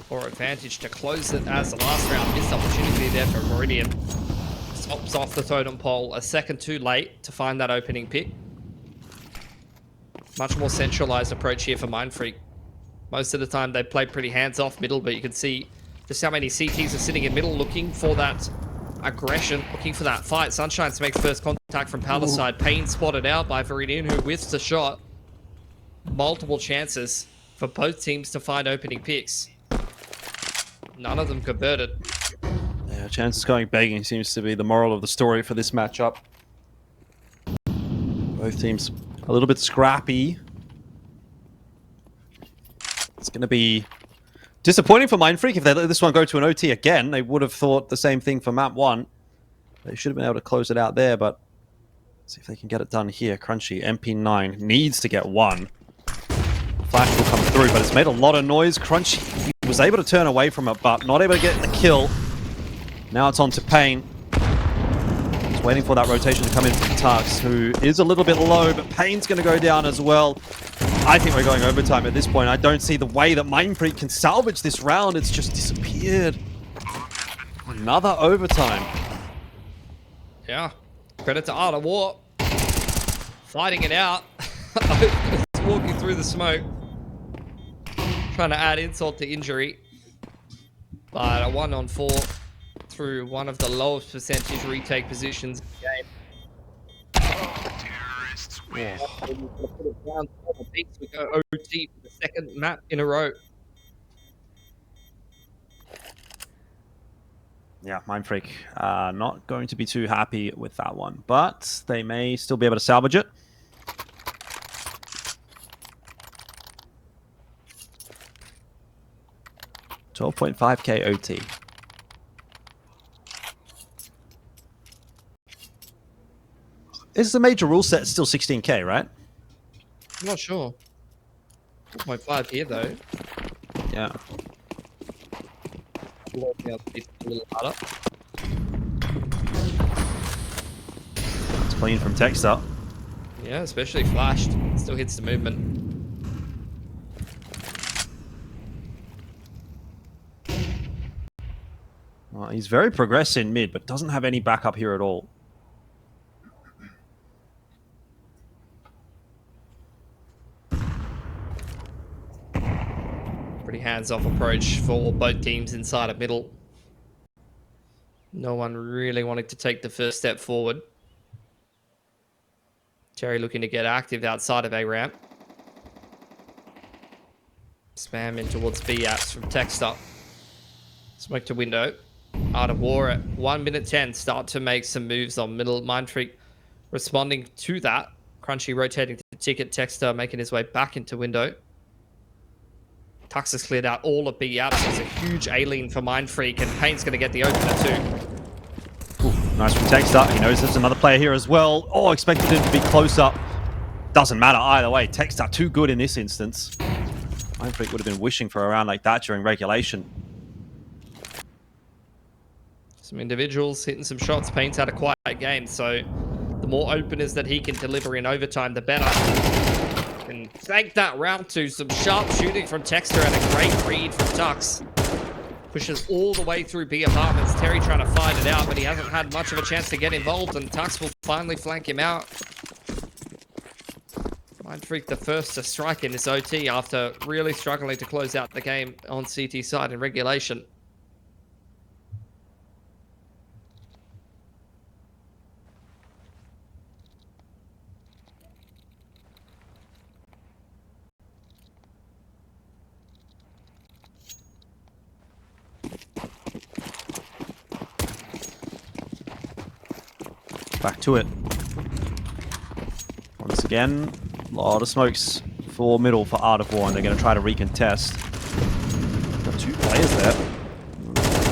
or advantage to close it as the last round. Missed opportunity there for Meridian. Stops off the totem pole a second too late to find that opening pick. Much more centralized approach here for Mindfreak. Most of the time they play pretty hands-off middle, but you can see just how many CTs are sitting in middle looking for that aggression, looking for that fight. Sunshine makes first contact from Palisade. Pain spotted out by Viridian, who whiffs the shot. Multiple chances for both teams to find opening picks. None of them converted. Yeah, chances going begging seems to be the moral of the story for this matchup. Both teams a little bit scrappy. It's going to be disappointing for Mindfreak if they let this one go to an OT again. They would have thought the same thing for map 1. They should have been able to close it out there, but let's see if they can get it done here. Crunchy, MP9 needs to get 1. Flash will come through, but it's made a lot of noise. Crunchy was able to turn away from it, but not able to get the kill. Now it's on to Pain. He's waiting for that rotation to come in from Tux, who is a little bit low, but Pain's going to go down as well. I think we're going overtime at this point. I don't see the way that Mindfreak can salvage this round. It's just disappeared. Another overtime. Yeah. Credit to Art of War. Fighting it out. Walking through the smoke. Trying to add insult to injury. But a 1-on-4 through one of the lowest percentage retake positions in the game. Yeah. We go OT for the second map in a row. Yeah, Mindfreak not going to be too happy with that one, but they may still be able to salvage it. $12.5k OT. Is the major rule set still 16k, right? I'm not sure. 4.5 here though. Yeah. A little harder. It's clean from Texter. Yeah, especially flashed. Still hits the movement. Well, he's very progressive in mid, but doesn't have any backup here at all. Pretty hands-off approach for both teams inside of middle. No one really wanting to take the first step forward. Terry looking to get active outside of A ramp. Spam in towards B apps from Texter. Smoke to window. Art of War at 1 minute 10 start to make some moves on middle. Mindfreak responding to that. Crunchy rotating to the ticket. Texter making his way back into window. Tux has cleared out all of B apps. It's a huge alien for Mindfreak, and Pain's going to get the opener too. Nice from Texter. He knows there's another player here as well. Oh, expected him to be close up. Doesn't matter either way. Texter too good in this instance. Mindfreak would have been wishing for a round like that during regulation. Some individuals hitting some shots, paints out a quiet game, so the more openers that he can deliver in overtime, the better. And thank that round to some sharp shooting from Texter and a great read from Tux. Pushes all the way through B apartments. Terry trying to fight it out, but he hasn't had much of a chance to get involved, and Tux will finally flank him out. Mindfreak the first to strike in this OT after really struggling to close out the game on CT side in regulation. Back to it. Once again, a lot of smokes for middle for Art of War, and they're going to try to recontest. Got 2 players there.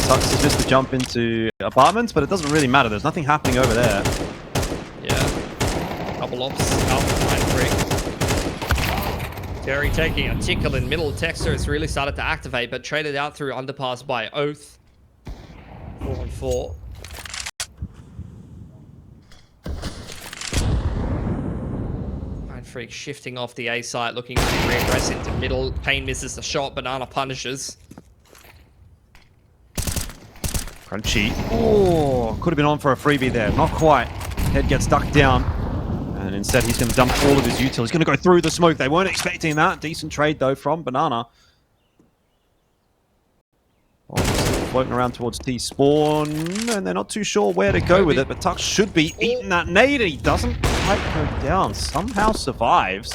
Sucks is just to jump into apartments, but it doesn't really matter. There's nothing happening over there. Yeah. Double ops out for Mindfreak. Terry taking a tickle in middle. Texter has really started to activate, but traded out through underpass by Oath. 4-on-4. Mindfreak shifting off the A site, looking to regress into middle. Payne misses the shot. Banana punishes. Crunchy. Oh, could have been on for a freebie there. Not quite. Head gets stuck down. And instead, he's going to dump all of his util. He's going to go through the smoke. They weren't expecting that. Decent trade, though, from Banana. Oh, still floating around towards T-spawn. And they're not too sure where to go with it. But Tux should be eating that nade. And he doesn't quite go down. Somehow survives.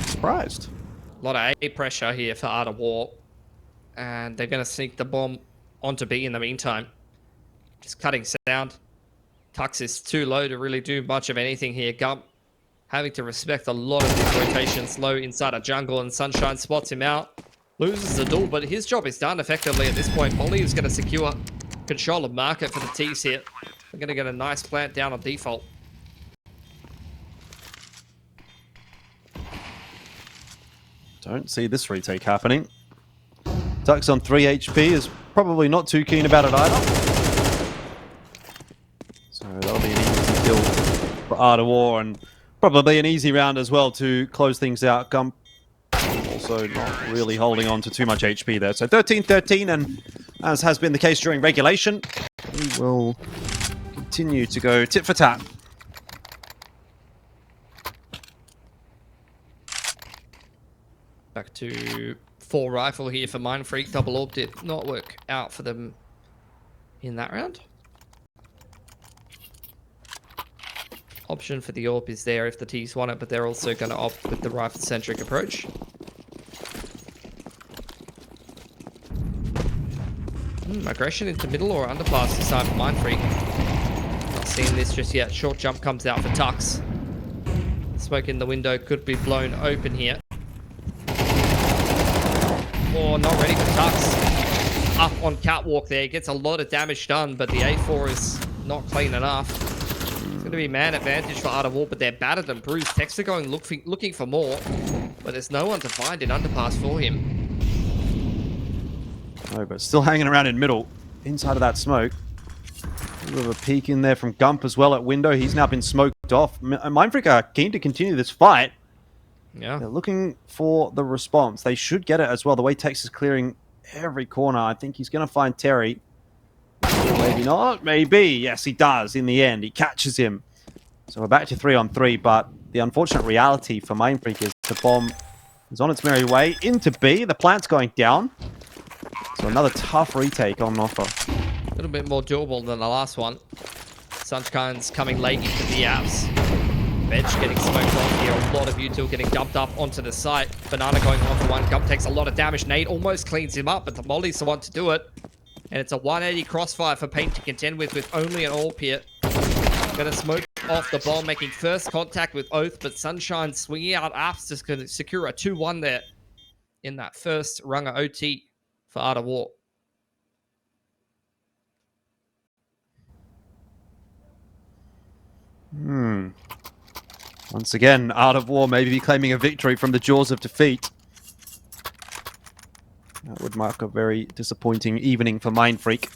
Surprised. A lot of A pressure here for Art of War. And they're going to sneak the bomb onto B in the meantime. Just cutting sound. Tux is too low to really do much of anything here. Gump having to respect a lot of these rotations. Low inside a jungle, and Sunshine spots him out. Loses the duel, but his job is done effectively at this point. Molly is going to secure control of market for the T's here. They're going to get a nice plant down on default. Don't see this retake happening. Tux on 3 HP is probably not too keen about it either. So that'll be an easy kill for Art of War, and probably an easy round as well to close things out. Gump also not really holding on to too much HP there. So 13-13, and as has been the case during regulation, we will continue to go tit for tat. Back to 4 rifle here for Mindfreak. Double orb did not work out for them in that round. Option for the orb is there if the T's want it, but they're also going to opt with the rifle-centric approach. Aggression into middle or underpass this time for Mindfreak. Not seeing this just yet. Short jump comes out for Tux. Smoke in the window could be blown open here. Oh, not ready for Tux. Up on catwalk there. Gets a lot of damage done, but the A4 is not clean enough. It's going to be man advantage for Art of War, but they're battered and bruised. Texter going looking for more, but there's no one to find in underpass for him. No, but still hanging around in middle, inside of that smoke. A little bit of a peek in there from Gump as well at window. He's now been smoked off. Mindfreak are keen to continue this fight. Yeah. They're looking for the response. They should get it as well. The way Tex is clearing every corner, I think he's going to find Terry. Maybe not. Maybe. Yes, he does in the end. He catches him. So we're back to 3-on-3, but the unfortunate reality for Mindfreak is the bomb is on its merry way into B. The plant's going down. So another tough retake on offer. A little bit more doable than the last one. Sunshine's coming late into the apps. Bench getting smoked on here. A lot of util getting dumped up onto the site. Banana going on for one. Gump takes a lot of damage. Nate almost cleans him up, but the Molly's the one to do it. And it's a 180 crossfire for Paint to contend with only an AWP here. Gonna smoke off the bomb, making first contact with Oath, but Sunshine swinging out apps to secure a 2-1 there in that first rung of OT for Art of War. Once again, Art of War maybe claiming a victory from the jaws of defeat. That would mark a very disappointing evening for Mindfreak.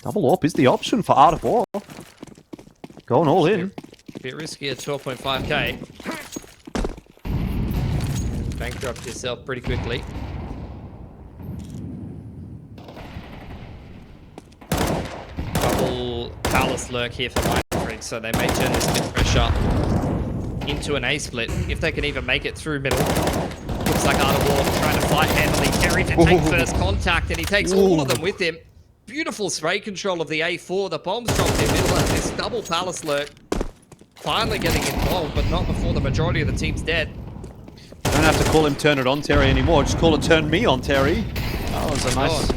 Double AWP is the option for Art of War. Going all in. A bit risky at 12.5k. Bankrupt yourself pretty quickly. Double Palace lurk here for Mindfreak, so they may turn this mid pressure into an A split if they can even make it through middle. Looks like Art of War trying to fight handily. Terry to take first contact, and he takes all of them with him. Beautiful spray control of the A4. The bombs dropped in middle, and this double Palace lurk finally getting involved, but not before the majority of the team's dead. Don't have to call him turn it on Terry anymore. Just call it turn me on Terry. That was a nice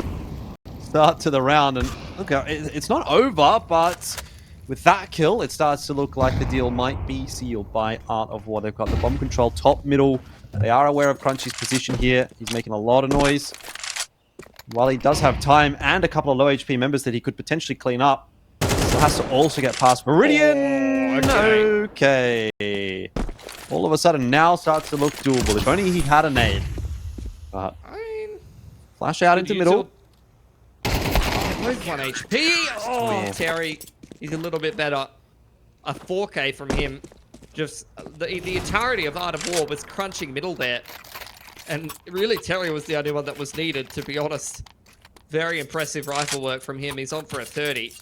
start to the round. And look, it's not over, but with that kill, it starts to look like the deal might be sealed by Art of War. They've got the bomb control top, middle. They are aware of Crunchy's position here. He's making a lot of noise. While he does have time and a couple of low HP members that he could potentially clean up, still has to also get past Meridian. Okay. All of a sudden now starts to look doable. If only he had a nade. But flash out into middle. Both 1 HP. Oh, Terry. He's a little bit better. A 4k from him. Just the entirety of Art of War was crunching middle there. And really, Terry was the only one that was needed, to be honest. Very impressive rifle work from him. He's on for a 30.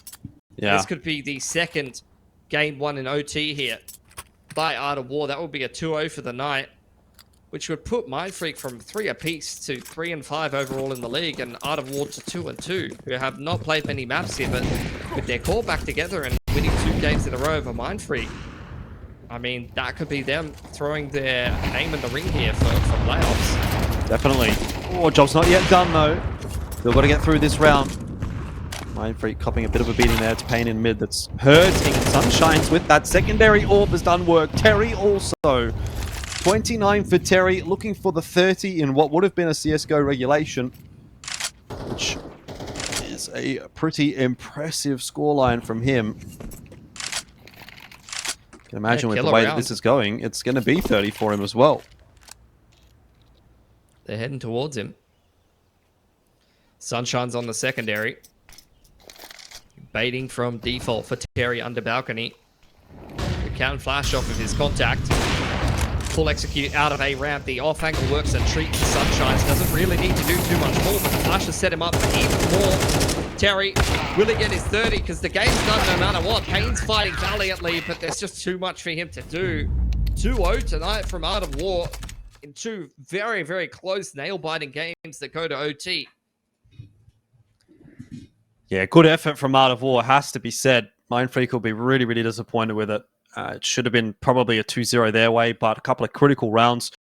Yeah. This could be the second game won in OT here by Art of War. That would be a 2-0 for the night, which would put Mindfreak from 3 apiece to 3 and 5 overall in the league, and Art of War to 2 and 2, who have not played many maps here, but with their core back together and winning 2 games in a row over Mindfreak, I mean, that could be them throwing their name in the ring here for playoffs. Definitely. Oh, job's not yet done, though. Still got to get through this round. Mindfreak copping a bit of a beating there. It's Pain in mid that's hurting. Sunshine's with that secondary orb has done work. Terry also. 29 for Terry, looking for the 30 in what would have been a CSGO regulation, which is a pretty impressive scoreline from him. You can imagine with the way that this is going, it's going to be 30 for him as well. They're heading towards him. Sunshine's on the secondary. Baiting from default for Terry under balcony. The can flash off of his contact. Full execute out of a ramp. The off angle works a treat for Sunshines. Doesn't really need to do too much more, but the flash has set him up for even more. Terry, will he get his 30? Because the game's done no matter what. Payne's fighting valiantly, but there's just too much for him to do. 2-0 tonight from Art of War in 2 very, very close nail-biting games that go to OT. Yeah, good effort from Art of War, has to be said. Mindfreak will be really, really disappointed with it. It should have been probably a 2-0 their way, but a couple of critical rounds